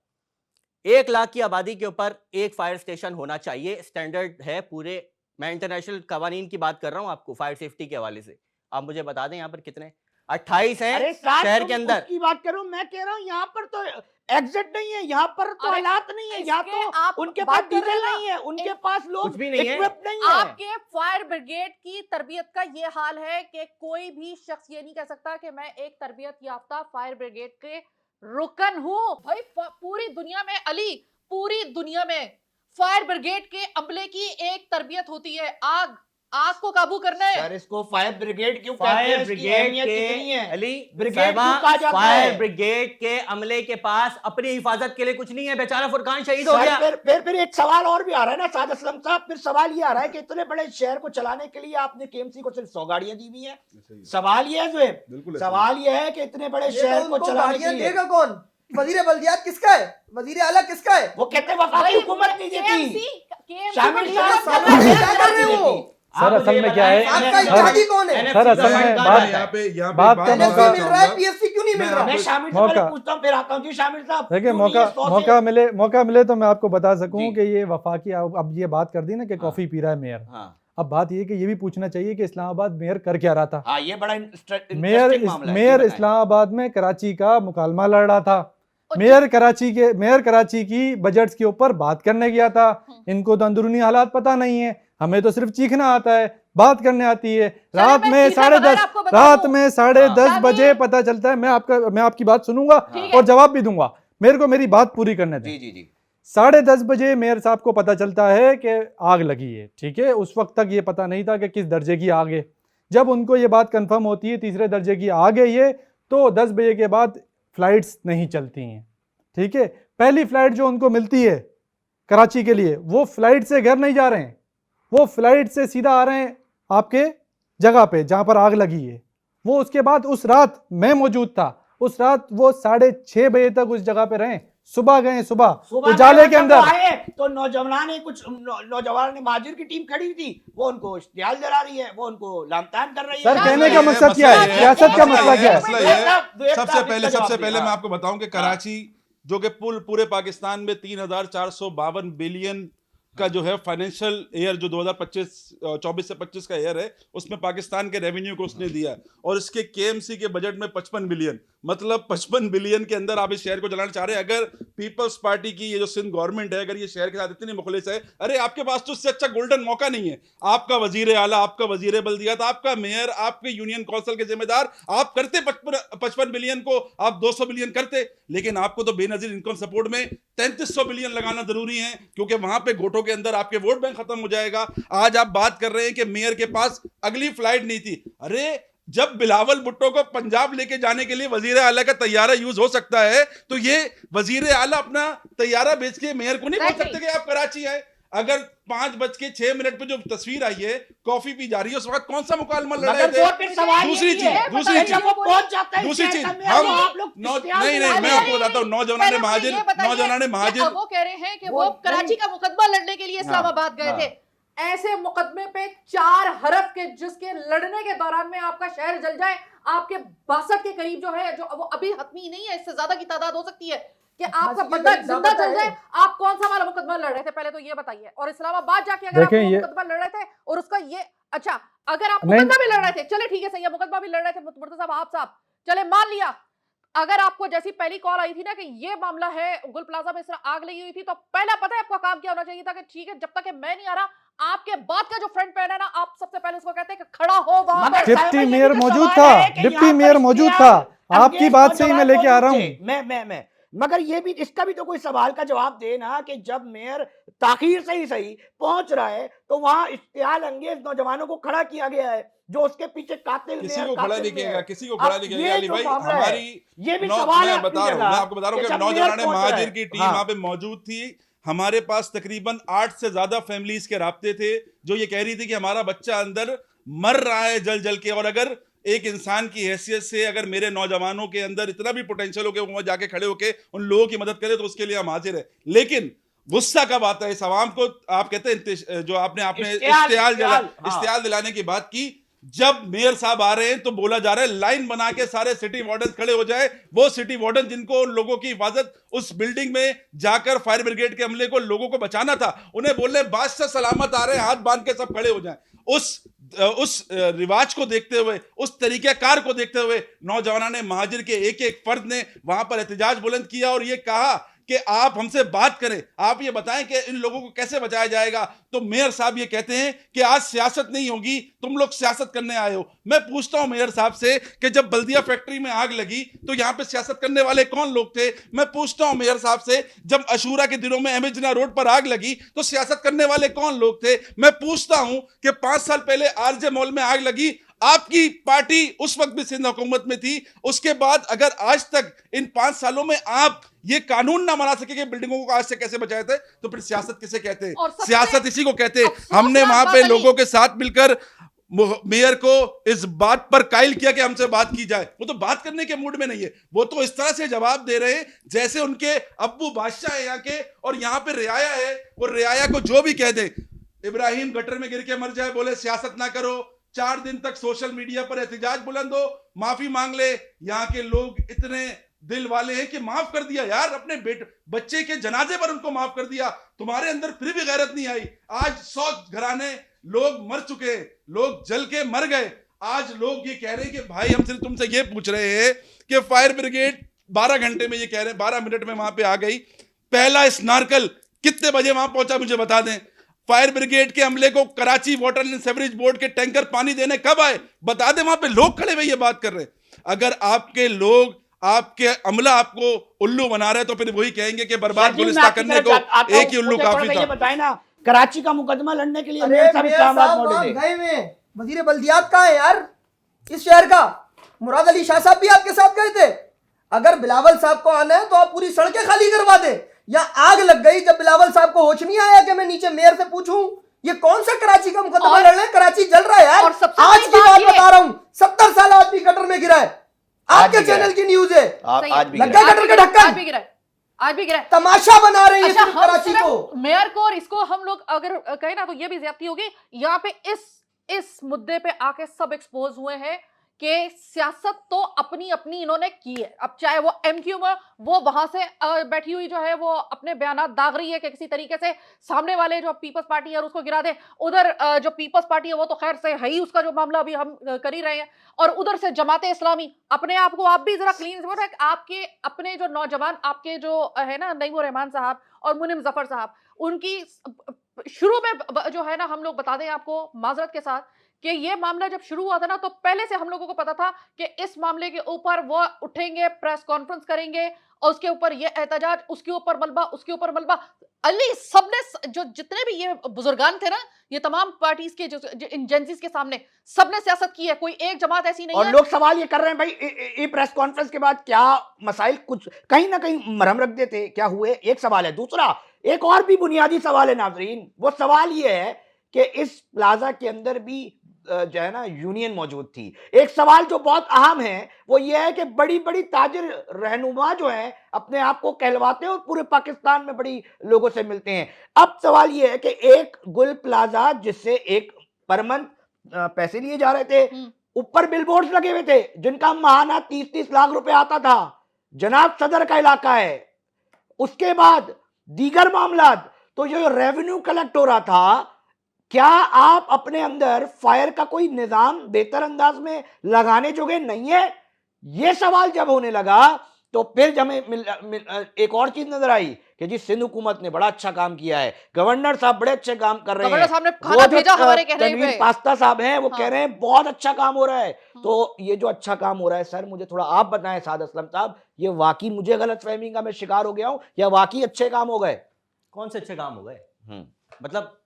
Speaker 5: 1 लाख की आबादी के ऊपर एक फायर स्टेशन होना चाहिए, स्टैंडर्ड है पूरे। मैं इंटरनेशनल कवानीन की बात कर रहा हूँ आपको, फायर सेफ्टी के हवाले से। आप मुझे बता दें यहाँ पर कितने? 28 हैं
Speaker 1: अरे साहब,
Speaker 5: शहर
Speaker 1: तुम
Speaker 5: के अंदर।
Speaker 1: उसकी बात करो, मैं कह रहा हूँ यहाँ पर तो एग्जिट नहीं है, यहाँ पर तो
Speaker 7: अरे,
Speaker 1: हालात नहीं है, यहाँ
Speaker 7: इसके
Speaker 1: तो
Speaker 7: आप
Speaker 1: उनके
Speaker 7: बात
Speaker 1: पास
Speaker 7: कर रहे
Speaker 1: डीजल
Speaker 7: हैं
Speaker 1: नहीं है, उनके पास लोग
Speaker 5: कुछ भी नहीं है।
Speaker 1: equipped नहीं है।
Speaker 7: आपके फायर ब्रिगेड की तरबियत का ये हाल है कि कोई भी शख्स ये नहीं कह सकता कि मैं एक तरबियत याफ्ता फायर ब्रिगेड के रुकन हूं। भाई पूरी दुनिया में अली, पूरी दुनिया में फायर ब्रिगेड के अमले की एक तरबियत होती है, आग को काबू करना है।
Speaker 1: सर, इसको फायर ब्रिगेड क्यों कहते हैं?
Speaker 5: फायर
Speaker 1: इसकी
Speaker 5: ब्रिगेड
Speaker 1: अहमियत कितनी
Speaker 5: के
Speaker 1: है?
Speaker 5: अली
Speaker 1: ब्रिगेड
Speaker 5: साहिबा,
Speaker 1: क्यों कहा जाता
Speaker 5: फायर
Speaker 1: है?
Speaker 5: ब्रिगेड के अमले के पास अपनी हिफाजत के लिए कुछ नहीं है। बेचारा फुरकान शहीद हो
Speaker 1: सर,
Speaker 5: गया।
Speaker 1: फिर एक सवाल और भी आ रहा है ना साद असलम साहब, फिर सवाल ये आ रहा है कि इतने बड़े शहर को चलाने के लिए आपने केएमसी को सिर्फ 100 गाड़ियां दी हुई हैं। सवाल ये है जोएब,
Speaker 2: बिल्कुल
Speaker 1: सवाल ये है कि इतने बड़े
Speaker 4: ये
Speaker 1: शहर
Speaker 4: तो
Speaker 1: को
Speaker 4: उनको
Speaker 1: चलाने के
Speaker 4: गाड़ियां
Speaker 1: लिए
Speaker 4: देगा कौन? वजीर बल्दियात किसका है? वजीर आला किसका है?
Speaker 1: वो कहते हैं वफाकी हुकूमत नहीं देती। शामिल
Speaker 4: KMC
Speaker 1: साहब
Speaker 4: साहब
Speaker 1: क्या
Speaker 4: क्या कर रहे हो?
Speaker 3: सर, असल में क्या है?
Speaker 4: आपका इत्तेहादी कौन है?
Speaker 3: सर, असल में बात
Speaker 2: यहाँ पे
Speaker 3: बात
Speaker 2: बात
Speaker 3: का
Speaker 4: एनएससी
Speaker 3: मौका
Speaker 4: मिल रहा है, पीएफसी क्यों नहीं नहीं मिल रहा।
Speaker 1: मैं शामिर से पहले
Speaker 3: मौका-
Speaker 1: पूछता हूं, फिर आता हूं। जी शामिर साहब,
Speaker 3: देखिए
Speaker 1: क्यों नहीं ये 100 से-
Speaker 3: मौका मिले तो मैं आपको बता सकूं
Speaker 1: जी।
Speaker 3: कि ये वफाकी, अब ये बात कर दी ना कि कॉफी पी रहा है मेयर,
Speaker 1: हाँ
Speaker 3: अब बात ये कि ये भी पूछना चाहिए कि इस्लामाबाद मेयर कर क्या रहा था।
Speaker 1: हाँ, ये बड़ा इंटरेस्टिंग
Speaker 3: मेयर
Speaker 1: मामला है।
Speaker 3: मेयर
Speaker 1: जी, बताएं।
Speaker 3: इस्लामाबाद में कराची का मुकालमा लड़ रहा था।
Speaker 7: और
Speaker 3: मेयर कराची की बजट्स के ऊपर बात करने गया था। इनको तो अंदरूनी हालात पता नहीं है, हमें तो सिर्फ चीखना आता है, बात करने आती है। रात
Speaker 7: मैं
Speaker 3: में
Speaker 7: चीखे
Speaker 3: 10:30
Speaker 7: बगैर आपको बता
Speaker 3: रात
Speaker 7: दूं।
Speaker 3: में 10:30
Speaker 1: हाँ।
Speaker 3: बजे पता चलता है। मैं आपकी बात सुनूंगा
Speaker 7: ठीक
Speaker 3: और
Speaker 7: है।
Speaker 3: जवाब भी दूंगा, मेरे को मेरी बात पूरी करने दें।
Speaker 1: जी जी जी
Speaker 3: 10:30 बजे मेयर साहब को पता चलता है कि आग लगी है। ठीक है, उस वक्त तक ये पता नहीं था कि किस दर्जे की आग है। जब उनको ये बात कंफर्म होती है तीसरे दर्जे की आग है ये, तो 10 बजे के बाद फ्लाइट्स नहीं चलती हैं। ठीक है, पहली फ्लाइट जो उनको मिलती है कराची के लिए, वो फ्लाइट से घर नहीं जा रहे हैं, वो फ्लाइट से सीधा आ रहे हैं आपके जगह पे जहां पर आग लगी है। वो उसके बाद उस रात मैं मौजूद था, उस रात वो 6:30 बजे तक उस जगह पे रहे। सुबह गए, सुबह उजाले के अंदर
Speaker 1: आए तो नौजवान ने कुछ नौजवान ने महाजिर की टीम खड़ी थी, वो उनको इश्तियाल जला रही है, वो उनको लामतान कर रही है।
Speaker 3: सर, कहने
Speaker 2: मसला
Speaker 3: का
Speaker 2: ये है,
Speaker 3: मकसद क्या है?
Speaker 2: मसला ये
Speaker 3: सियासत का मसला क्या है?
Speaker 2: मसला ये है,
Speaker 1: द्वेष
Speaker 2: सबसे
Speaker 1: साहब
Speaker 2: पहले
Speaker 1: इसका
Speaker 2: सबसे
Speaker 1: जवाब
Speaker 2: पहले
Speaker 1: दीजिए।
Speaker 2: मैं आपको बताऊं कि कराची जो कि पूरे पाकिस्तान में 3,452 बिलियन का जो है फाइनेंशियल ईयर जो 2024 से 25 का ईयर है, उसमें पाकिस्तान के रेवेन्यू को उसने दिया, और इसके केएमसी के बजट में 55 बिलियन, मतलब 55 बिलियन के अंदर आप इस शहर को चलाना चाह रहे हैं। अगर पीपल्स पार्टी की ये जो सिंध गवर्नमेंट है, अगर ये शहर के साथ इतनी मुखलिस है, अरे आपके पास तो उससे अच्छा गोल्डन मौका नहीं है। आपका वजीर आला, आपका वजीर बल्दियात, आपका मेयर, आपके यूनियन कौंसिल के जिम्मेदार, आप करते 55 बिलियन को आप 200 बिलियन करते, लेकिन आपको तो बेनजीर इनकम सपोर्ट में 3300 बिलियन लगाना जरूरी है, क्योंकि वहां पे गोटों के अंदर आपके वोट बैंक खत्म हो जाएगा। आज आप बात कर रहे हैं कि मेयर के पास अगली फ्लाइट नहीं थी। अरे जब बिलावल भुट्टो को पंजाब लेके जाने के लिए वजीर आला का तैयारा यूज हो सकता है, तो ये वजीर आला अपना तैयारा बेच के मेयर को नहीं बोल सकते कि आप कराची आए। अगर 5:06 पे जो तस्वीर आई है, कॉफी पी जा रही है, उस वक्त कौन सा मुकालमा लड़ रहे थे? दूसरी चीज दूसरी चीज हम नहीं मैं आपको बताता हूँ, नौजवान ने महाजिर
Speaker 7: वो कह रहे हैं कि वो कराची का मुकदमा लड़ने के लिए इस्लामाबाद गए थे। ऐसे मुकदमे पे 4 हरफ के जिसके लड़ने के दौरान में आपका शहर जल जाए, आपके 62 के करीब जो है, जो वो अभी हतमी नहीं है, इससे ज्यादा की तादाद हो सकती है कि आपका बंदा जिंदा जल जाए, आप कौन सा वाला मुकदमा लड़ रहे थे, पहले तो ये बताइए। और इस्लामाबाद जाके अगर आप मुकदमा लड़ रहे थे और उसका ये, अच्छा अगर आप मुकदमा भी लड़ रहे थे, चले ठीक है सही है, मुकदमा भी लड़ रहे थे मुर्तजा साहब, चले मान लिया। अगर आपको जैसी पहली कॉल आई थी ना कि ये मामला है, गुल प्लाजा में इस तरह आग लगी हुई थी, तो पहला पता है आपका काम क्या होना चाहिए था कि ठीक है जब तक मैं नहीं आ रहा, आपके बाद का जो फ्रंट पैन है ना, आप सबसे पहले उसको कहते हैं कि खड़ा हो वहां पर।
Speaker 3: डिप्टी मेयर मौजूद था, डिप्टी मेयर मौजूद था, आपकी बात से ही मैं लेके आ रहा हूँ।
Speaker 1: मैं मगर ये भी, इसका भी तो कोई सवाल का जवाब दे ना कि जब मेयर ताखीर से ही सही पहुंच रहा है, तो वहां इश्तियाल अंगेज नौजवानों को खड़ा किया गया है, जो उसके पीछे कातिल
Speaker 2: किसी को खड़ा नहीं किया, किसी को खड़ा नहीं किया अली भाई। हमारी
Speaker 1: ये भी सवाल है,
Speaker 2: मैं आपको बता रहा हूँ कि नौजवान महाजिर की टीम वहां पे मौजूद थी। हमारे पास तकरीबन 8 से ज्यादा फैमिलीज के राब्ते थे जो ये कह रही थी कि हमारा बच्चा अंदर मर रहा है जल जल के, और अगर एक इंसान की हैसियत से अगर मेरे नौजवानों के अंदर इतना भी पोटेंशियल हो कि वो जाके खड़े होके उन लोगों की मदद करे, तो उसके लिए हम हाजिर है। लेकिन गुस्सा कब आता है इस आवाम को? आप कहते हैं जो आपने इश्तियाल दिलाने की बात की, जब मेयर साहब आ रहे हैं तो बोला जा रहा है लाइन बना के सारे सिटी वार्डन खड़े हो जाए। वो सिटी वार्डन जिनको उन लोगों की हिफाजत उस बिल्डिंग में जाकर फायर ब्रिगेड के हमले को लोगों को बचाना था, उन्हें बोल रहे बादशाह सलामत आ रहे हैं, हाथ बांध के सब खड़े हो जाएं। उस रिवाज को देखते हुए, उस तरीकेकार को देखते हुए नौजवान ने महाजिर के एक एक फर्द ने वहां पर एहतजाज बुलंद किया और ये कहा कि आप हमसे बात करें, आप ये बताएं कि इन लोगों को कैसे बचाया जाएगा। तो मेयर साहब ये कहते हैं कि आज सियासत नहीं होगी, तुम लोग सियासत करने आए हो। मैं पूछता हूं मेयर साहब से कि जब बल्दिया फैक्ट्री में आग लगी तो यहां पे सियासत करने वाले कौन लोग थे? मैं पूछता हूं मेयर साहब से, जब अशूरा के दिनों में अहमद जिना रोड पर आग लगी तो सियासत करने वाले कौन लोग थे? मैं पूछता हूं कि 5 साल पहले आरजे मॉल में आग लगी, आपकी पार्टी उस वक्त भी सिंध हुकूमत में थी, उसके बाद अगर आज तक इन 5 सालों में आप ये कानून ना बना सके कि बिल्डिंगों को आज से कैसे बचाए थे, तो फिर सियासत किसे कहते हैं? सियासत इसी को कहते हैं। हमने वहां पे लोगों के साथ मिलकर मेयर को इस बात पर कायल किया कि हमसे बात की जाए। वो तो बात करने के मूड में नहीं है, वो तो इस तरह से जवाब दे रहे हैं जैसे उनके अब्बू बादशाह है यहाँ के, और यहाँ पे रियाया है, वो रियाया को जो भी कह दे, इब्राहिम गटर में गिर के मर जाए बोले सियासत ना करो, 4 दिन तक सोशल मीडिया पर एहतजाज बुलंद हो, माफी मांग ले। यहाँ के लोग इतने दिल वाले हैं कि माफ कर दिया यार, अपने बच्चे के जनाजे पर उनको माफ कर दिया। तुम्हारे अंदर फिर भी गैरत नहीं आई। आज 100 घराने लोग मर चुके, लोग जल के मर गए। आज लोग ये कह रहे हैं कि भाई हम सिर्फ तुमसे ये पूछ रहे हैं कि फायर ब्रिगेड 12 घंटे में, ये कह रहे हैं 12 मिनट में वहां पे आ गई। पहला स्नार्कल कितने बजे वहां पहुंचा मुझे बता दें। फायर ब्रिगेड के अमले को Karachi water and sewerage board के टैंकर पानी देने कब आए बता दें। वहां पे लोग खड़े हुए ये बात कर रहे हैं। अगर आपके लोग, आपके अमला आपको उल्लू बना रहे हैं तो फिर वही कहेंगे कि बर्बाद गुलिस्तां करने को एक ही उल्लू काफी था।
Speaker 1: बताए ना, कराची का मुकदमा लड़ने के लिए
Speaker 4: अरे
Speaker 1: मेयर साहब
Speaker 4: मेयर
Speaker 1: इस्लामाबाद
Speaker 4: साहब
Speaker 1: पहुंचे
Speaker 4: आप
Speaker 1: थे।
Speaker 4: गए हुए हैं। वजीर बल्दियात कहाँ है यार इस शहर का? मुराद अली शाह साहब भी आपके साथ गए थे। अगर बिलावल साहब को आना है तो आप पूरी सड़कें खाली करवा दें। या आग लग गई जब बिलावल साहब को होश नहीं आया कि मैं नीचे मेयर से पूछूं ये कौन सा कराची का मुकदमा लड़ रहे हैं? कराची जल रहा है यार।
Speaker 7: और सबसे
Speaker 4: आज
Speaker 7: बड़ी
Speaker 4: की
Speaker 7: बात
Speaker 4: बात
Speaker 7: ये-
Speaker 4: बता रहा हूं, 70 साल आदमी गटर में गिरा है।
Speaker 1: आज
Speaker 4: आपके
Speaker 1: भी गिरा
Speaker 4: चैनल की न्यूज है।
Speaker 7: सही है।
Speaker 1: आज भी
Speaker 4: लग
Speaker 1: गिरा।
Speaker 4: गया गटर का ढक्कन।
Speaker 7: आज भी गिरा है, आज भी गिरा है।
Speaker 4: तमाशा बना रहे हैं
Speaker 7: अच्छा,
Speaker 4: सिर्फ
Speaker 7: हम
Speaker 4: कराची
Speaker 7: सिर्फ
Speaker 4: को।
Speaker 7: मेयर को और इसको हम लोग अगर कहें ना तो ये भी ज्यादती होगी। यहाँ पे इस मुद्दे पे आके सब एक्सपोज हुए हैं कि सियासत तो अपनी अपनी इन्होंने की है। अब चाहे वो एमक्यू में वो वहां से बैठी हुई जो है वो अपने बयानात दाग रही है कि किसी तरीके से सामने वाले जो पीपल्स पार्टी है उसको गिरा दे। उधर जो पीपल्स पार्टी है वो तो खैर से है ही, उसका जो मामला अभी हम कर ही रहे हैं। और उधर से जमाते इस्लामी अपने आप को आप भी जरा क्लीन, आपके अपने जो नौजवान आपके जो है ना नईमुर रहमान साहब और मुनिम जफर साहब, उनकी शुरू में जो है ना हम लोग बता दें आपको माजरत के साथ कि ये मामला जब शुरू हुआ था ना तो पहले से हम लोगों को पता था कि इस मामले के ऊपर वो उठेंगे, प्रेस कॉन्फ्रेंस करेंगे और उसके ऊपर ये एहतजाज, उसके ऊपर मलबा, उसके ऊपर मलबा। अली सबने जो जितने भी ये बुजुर्गान थे ना, ये तमाम पार्टीज के जो एजेंसीज के सामने सबने सियासत की है। कोई एक जमात ऐसी नहीं
Speaker 1: और
Speaker 7: है।
Speaker 1: लोग सवाल ये कर रहे हैं भाई ये प्रेस कॉन्फ्रेंस के बाद क्या मसाइल कुछ कहीं ना कहीं मरहम रख देते, क्या हुए? एक सवाल है। दूसरा एक और भी बुनियादी सवाल है नाजरीन, वो सवाल ये है कि इस प्लाजा के अंदर भी जो है ना यूनियन मौजूद थी। एक सवाल जो बहुत अहम है वो ये है कि बड़ी बड़ी ताजिर रहनुमा जो है अपने आप को कहलवाते हैं और पूरे पाकिस्तान में बड़ी लोगों से मिलते हैं। अब सवाल ये है कि एक गुल प्लाजा जिससे एक पर मंथ पैसे लिए जा रहे थे, ऊपर बिलबोर्ड्स लगे हुए थे जिनका महाना 30-30 लाख रुपए आता था, जनाब सदर का इलाका है। उसके बाद दीगर मामला, तो जो रेवेन्यू कलेक्ट हो रहा था, क्या आप अपने अंदर फायर का कोई निजाम बेहतर अंदाज में लगाने जोगे नहीं है? ये सवाल जब होने लगा तो फिर हमें एक और चीज नजर आई कि जी सिंध हुकूमत ने बड़ा अच्छा काम किया है, गवर्नर साहब बड़े अच्छे काम कर रहे हैं।
Speaker 7: गवर्नर साहब ने
Speaker 1: वो
Speaker 7: खाना
Speaker 1: जो
Speaker 7: भेजा हमारे कहने
Speaker 1: तनवीर
Speaker 7: पे।
Speaker 1: पास्ता साहब हैं वो
Speaker 7: हाँ।
Speaker 1: कह रहे हैं बहुत अच्छा काम हो रहा है। तो ये जो अच्छा काम हो रहा है सर, मुझे थोड़ा आप बताएं साद असलम साहब, ये वाकई मुझे गलतफहमी का मैं शिकार हो गया हूं या वाकई अच्छे काम हो गए?
Speaker 5: कौन से अच्छे काम हो गए? मतलब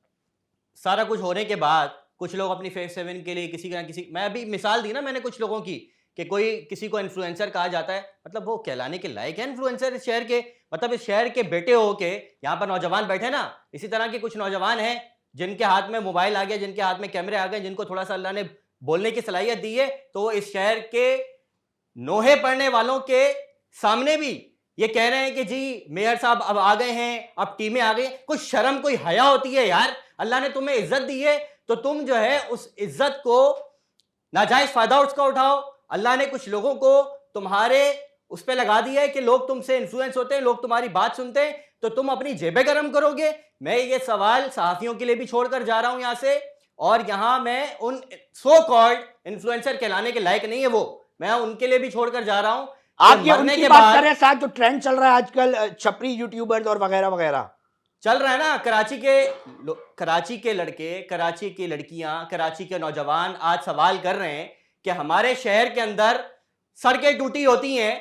Speaker 5: सारा कुछ होने के बाद कुछ लोग अपनी फेस सेवन के लिए किसी का किसी, मैं अभी मिसाल दी ना मैंने कुछ लोगों की कि कोई किसी को इन्फ्लुएंसर कहा जाता है, मतलब वो कहलाने के लायक है इन्फ्लुएंसर इस शहर के? मतलब इस शहर के बेटे हो के यहाँ पर नौजवान बैठे ना, इसी तरह के कुछ नौजवान हैं जिनके हाथ में मोबाइल आ गया, जिनके हाथ में कैमरे आ गए, जिनको थोड़ा सा अल्लाह ने बोलने की सलाहियत दी है, तो वो इस शहर के नोहे पढ़ने वालों के सामने भी ये कह रहे हैं कि जी मेयर साहब अब आ गए हैं, अब टीमें आ गई। कुछ शर्म कोई हया होती है यार? अल्लाह ने तुम्हें इज्जत दी है तो तुम जो है उस इज्जत को नाजायज फायदा उसका उठाओ। अल्लाह ने कुछ लोगों को तुम्हारे उस पर लगा दिया है कि लोग तुमसे इन्फ्लुएंस होते हैं, लोग तुम्हारी बात सुनते हैं, तो तुम अपनी जेबें गर्म करोगे। मैं ये सवाल सहाफियों के लिए भी छोड़कर जा रहा हूं यहां से, और यहां मैं उन सो कॉल्ड इन्फ्लुएंसर कहलाने के लायक नहीं है वो, मैं उनके लिए भी छोड़कर जा रहा हूं।
Speaker 1: आप ये उनकी बात कर रहे हैं साथ जो ट्रेंड चल रहा है आजकल, छपरी यूट्यूबर्स और वगैरह वगैरह
Speaker 5: चल रहा है ना, कराची के लड़के, कराची की लड़कियां, कराची के नौजवान आज सवाल कर रहे हैं कि हमारे शहर के अंदर सड़कें टूटी होती हैं,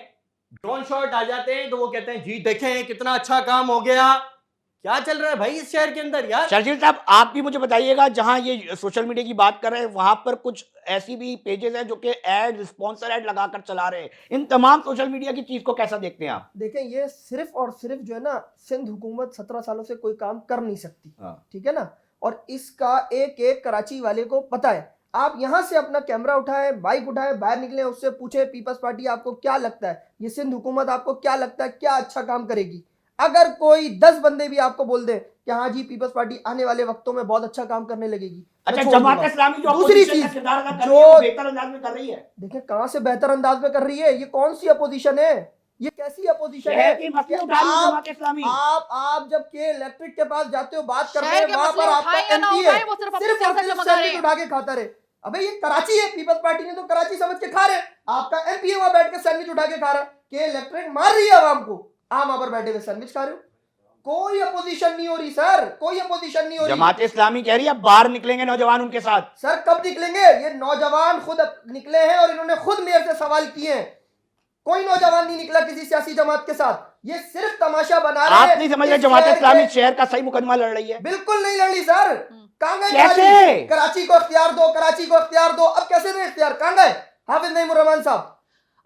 Speaker 5: ड्रोन शॉट आ जाते हैं तो वो कहते हैं जी देखें कितना अच्छा काम हो गया। क्या चल रहा है भाई इस शहर के अंदर यार?
Speaker 1: शर्जील साहब आप भी मुझे बताइएगा, जहां ये सोशल मीडिया की बात कर रहे हैं वहां पर कुछ ऐसी भी पेजेस हैं जो कि एड, स्पॉन्सर एड लगाकर चला रहे हैं। इन तमाम सोशल मीडिया की चीज को कैसा देखते हैं आप?
Speaker 4: देखें ये सिर्फ और सिर्फ जो है ना, सिंध हुकूमत 17 सालों से कोई काम कर नहीं सकती, ठीक है ना, और इसका एक एक कराची वाले को पता है। आप यहां से अपना कैमरा उठाए, बाइक उठाए, बाहर निकले, उससे पूछे पीपल्स पार्टी आपको क्या लगता है, ये सिंध हुकूमत आपको क्या लगता है क्या अच्छा काम करेगी? अगर कोई 10 बंदे भी आपको बोल दे कि हाँ जी पीपल्स पार्टी आने वाले वक्तों में बहुत अच्छा काम करने लगेगी,
Speaker 1: अच्छा,
Speaker 4: मैं छोड़
Speaker 1: जमात
Speaker 4: दूंगा।
Speaker 1: इस्लामी जो
Speaker 4: दूसरी
Speaker 1: opposition का
Speaker 4: चीज,
Speaker 1: किरदार अदा कर
Speaker 4: जो-
Speaker 1: रही है, वो बेहतर अंदाज में कर रही है।
Speaker 4: देखिए कहां से बेहतर अंदाज में कर रही है, ये कौन सी अपोजिशन है, ये कैसी अपोजिशन है
Speaker 1: शहर के मसले
Speaker 4: कि
Speaker 1: उठा रही है
Speaker 4: आप
Speaker 1: जमात इस्लामी।
Speaker 4: आप जब के इलेक्ट्रिक के पास जाते हो बात करते
Speaker 7: शहर
Speaker 4: हैं,
Speaker 7: के
Speaker 4: वहां
Speaker 7: मसले
Speaker 4: पर आपका
Speaker 7: उठाए या ना
Speaker 4: एमपी है,
Speaker 7: उठाए, वो सिर्फ अपनी
Speaker 4: सिर्फ और
Speaker 7: सियासत
Speaker 4: सिर्फ
Speaker 7: चमका रहे
Speaker 4: सैंडविच
Speaker 7: हैं।
Speaker 4: उठा के खाता रहे। अबे ये कराची है, पीपल्स पार्टी ने तो कराची समझ के खा रहे, आपका एमपी है वहां बैठ के सैंडविच उठा के खा रहा है, कि इलेक्ट्रिक मार रही है आवाम को, आप वहां पर बैठे हुए सैंडविच खा रहे हो। कोई अपोजिशन नहीं हो रही सर, कोई अपोजिशन नहीं हो रही।
Speaker 1: जमात इस्लामी कह रही है अब बाहर निकलेंगे नौजवान उनके साथ।
Speaker 4: सर कब निकलेंगे, ये नौजवान खुद निकले हैं और इन्होंने खुद मेयर से सवाल किए हैं, कोई नौजवान नहीं निकला किसी सियासी जमात के साथ, ये सिर्फ तमाशा बना रहे हैं।
Speaker 1: आप नहीं समझ रहे
Speaker 4: इस
Speaker 1: जमात
Speaker 4: शहर
Speaker 1: इस्लामी
Speaker 4: के-
Speaker 1: शहर का सही मुकदमा लड़ रही है।
Speaker 4: बिल्कुल नहीं लड़ रही सर, कहां गए
Speaker 1: कैसे?
Speaker 4: खाली? कराची को इख्तियार दो, कराची को इख्तियार दो, अब कैसे दें इख्तियार, कहां गए हाफिज नईमुर रहमान साहब?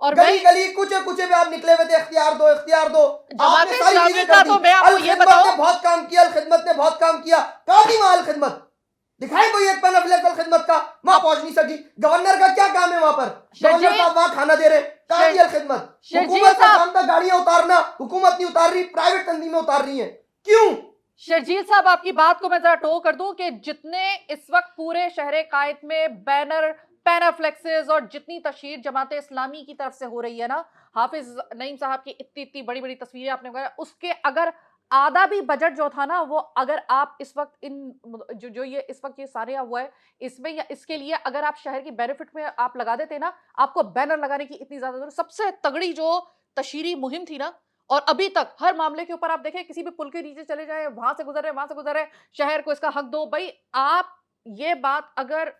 Speaker 7: और
Speaker 4: गली
Speaker 7: भाई
Speaker 4: गली कुचे कुचे पे आप निकले हुए थे, इख्तियार दो इख्तियार दो।
Speaker 7: जमात
Speaker 4: आपने सारी
Speaker 7: इस्लामी
Speaker 4: चीजें
Speaker 7: का
Speaker 4: कर दी।
Speaker 7: तो मैं आपको
Speaker 4: अल
Speaker 7: ये
Speaker 4: खिदमत
Speaker 7: बताऊं-
Speaker 4: ने बहुत काम किया, अल खिदमत ने बहुत काम किया, कहां थी वहां अल खिदमत? दिखाए कोई एक पैनफ्लेक्स अल खिदमत का, वहां पहुंच नहीं सकी। गवर्नर का क्या काम है वहां पर? गवर्नर साहब वहां खाना दे रहे, कहां थी अल खिदमत?
Speaker 7: शर्जील
Speaker 4: हुकूमत का
Speaker 7: साहब-
Speaker 4: काम था गाड़ियां उतारना, हुकूमत नहीं उतार रही, प्राइवेट तंजीमें उतार रही है, क्यों?
Speaker 7: शर्जील साहब आपकी बात को मैं जरा टो कर दूं कि जितने इस वक्त पूरे शहर कायद में बैनर पैनाफ्लेक्सेस और जितनी तशहीर जमात इस्लामी की तरफ से हो रही है ना, हाफिज नईम साहब की इतनी इतनी बड़ी बड़ी तस्वीरें आपने बताया, उसके अगर आधा भी बजट जो था ना, वो अगर आप इस वक्त इन जो ये इस वक्त ये सारे हुआ है इसमें या इसके लिए अगर आप शहर की बेनिफिट में आप लगा देते ना, आपको बैनर लगाने की इतनी ज्यादा जरूरत। सबसे तगड़ी जो तशहीरी मुहिम थी ना, और अभी तक हर मामले के ऊपर आप देखें, किसी भी पुल के नीचे चले जाए, वहां से गुजर रहे वहां से गुजर रहे, शहर को इसका हक दो। भाई आप ये बात अगर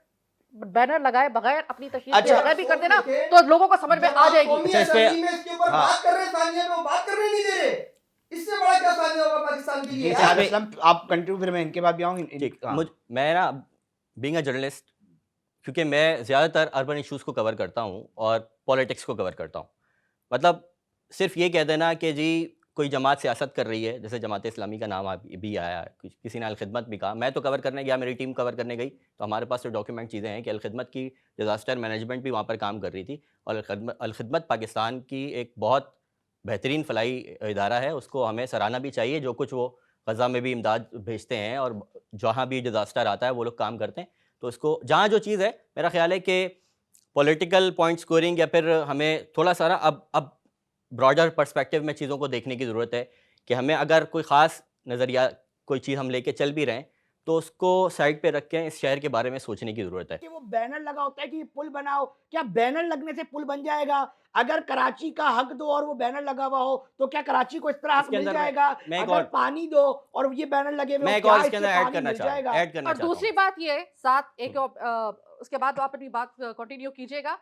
Speaker 7: बैनर लगाए बगैर अपनी तशहीर के
Speaker 1: अच्छा।
Speaker 7: बगैर भी कर देना तो लोगों को समझ में आ जाएगी।
Speaker 4: कौमी
Speaker 5: अच्छा, इस पे-
Speaker 4: असेंबली में इसके ऊपर
Speaker 1: हाँ।
Speaker 4: बात कर रहे हैं, सानिया में वो बात करने नहीं दे रहे, इससे बड़ा क्या सानिया होगा पाकिस्तान के लिए
Speaker 1: जी,
Speaker 4: यार?
Speaker 1: सर असलम, आप कंटिन्यू, फिर मैं इनके बाद भी आऊँ।
Speaker 5: ठीक, मैं ना बीइंग अ जर्नलिस्ट, क्योंकि मैं ज़्यादातर अर्बन इश्यूज़ को कवर करता हूँ और पॉलिटिक्स को कवर करता हूँ, मतलब सिर्फ ये कह देना कि जी कोई जमात सियासत कर रही है, जैसे जमात इस्लामी का नाम भी आया, किसी ने अलखिदमत भी कहा, मैं तो कवर करने गया, मेरी टीम कवर करने गई, तो हमारे पास तो डॉक्यूमेंट चीज़ें हैं कि अलखिदमत की डिज़ास्टर मैनेजमेंट भी वहाँ पर काम कर रही थी, और अलखिदमत पाकिस्तान की एक बहुत बेहतरीन फलाई इदारा है, उसको हमें सराहना भी चाहिए। जो कुछ वो गज़ा में भी इमदाद भेजते हैं और जहाँ भी डिज़ास्टर आता है वो लोग काम करते हैं, तो उसको जहाँ जो चीज़ है, मेरा ख्याल है कि पॉलिटिकल पॉइंट स्कोरिंग या फिर हमें थोड़ा सारा अब ब्रॉडर पर्सपेक्टिव में चीज़ों को देखने की ज़रूरत है कि हमें अगर कोई ख़ास नज़रिया कोई चीज़ हम लेके चल भी रहे हैं तो उसको साइड पे रख के इस शहर के बारे में सोचने की ज़रूरत है।
Speaker 1: कि वो बैनर लगा होता है कि पुल बनाओ, क्या बैनर लगने से पुल बन जाएगा? अगर कराची का हक दो और वो बैनर लगा हुआ हो तो क्या कराची को इस तरह हक
Speaker 5: इसके
Speaker 1: मिल
Speaker 5: अंदर
Speaker 1: जाएगा?
Speaker 5: मैं एक
Speaker 1: अगर
Speaker 5: और
Speaker 1: पानी दो और ये बैनर लगे हुए
Speaker 5: मैं
Speaker 1: हो,
Speaker 5: एक
Speaker 1: क्या
Speaker 5: और इसके
Speaker 1: इससे
Speaker 5: अंदर ऐड
Speaker 1: पानी
Speaker 5: करना
Speaker 1: मिल जाएगा?
Speaker 5: चाहता
Speaker 7: और
Speaker 5: हूँ।
Speaker 7: दूसरी बात ये साथ एक उसके बाद आप अपनी बात कंटिन्यू कीजिएगा।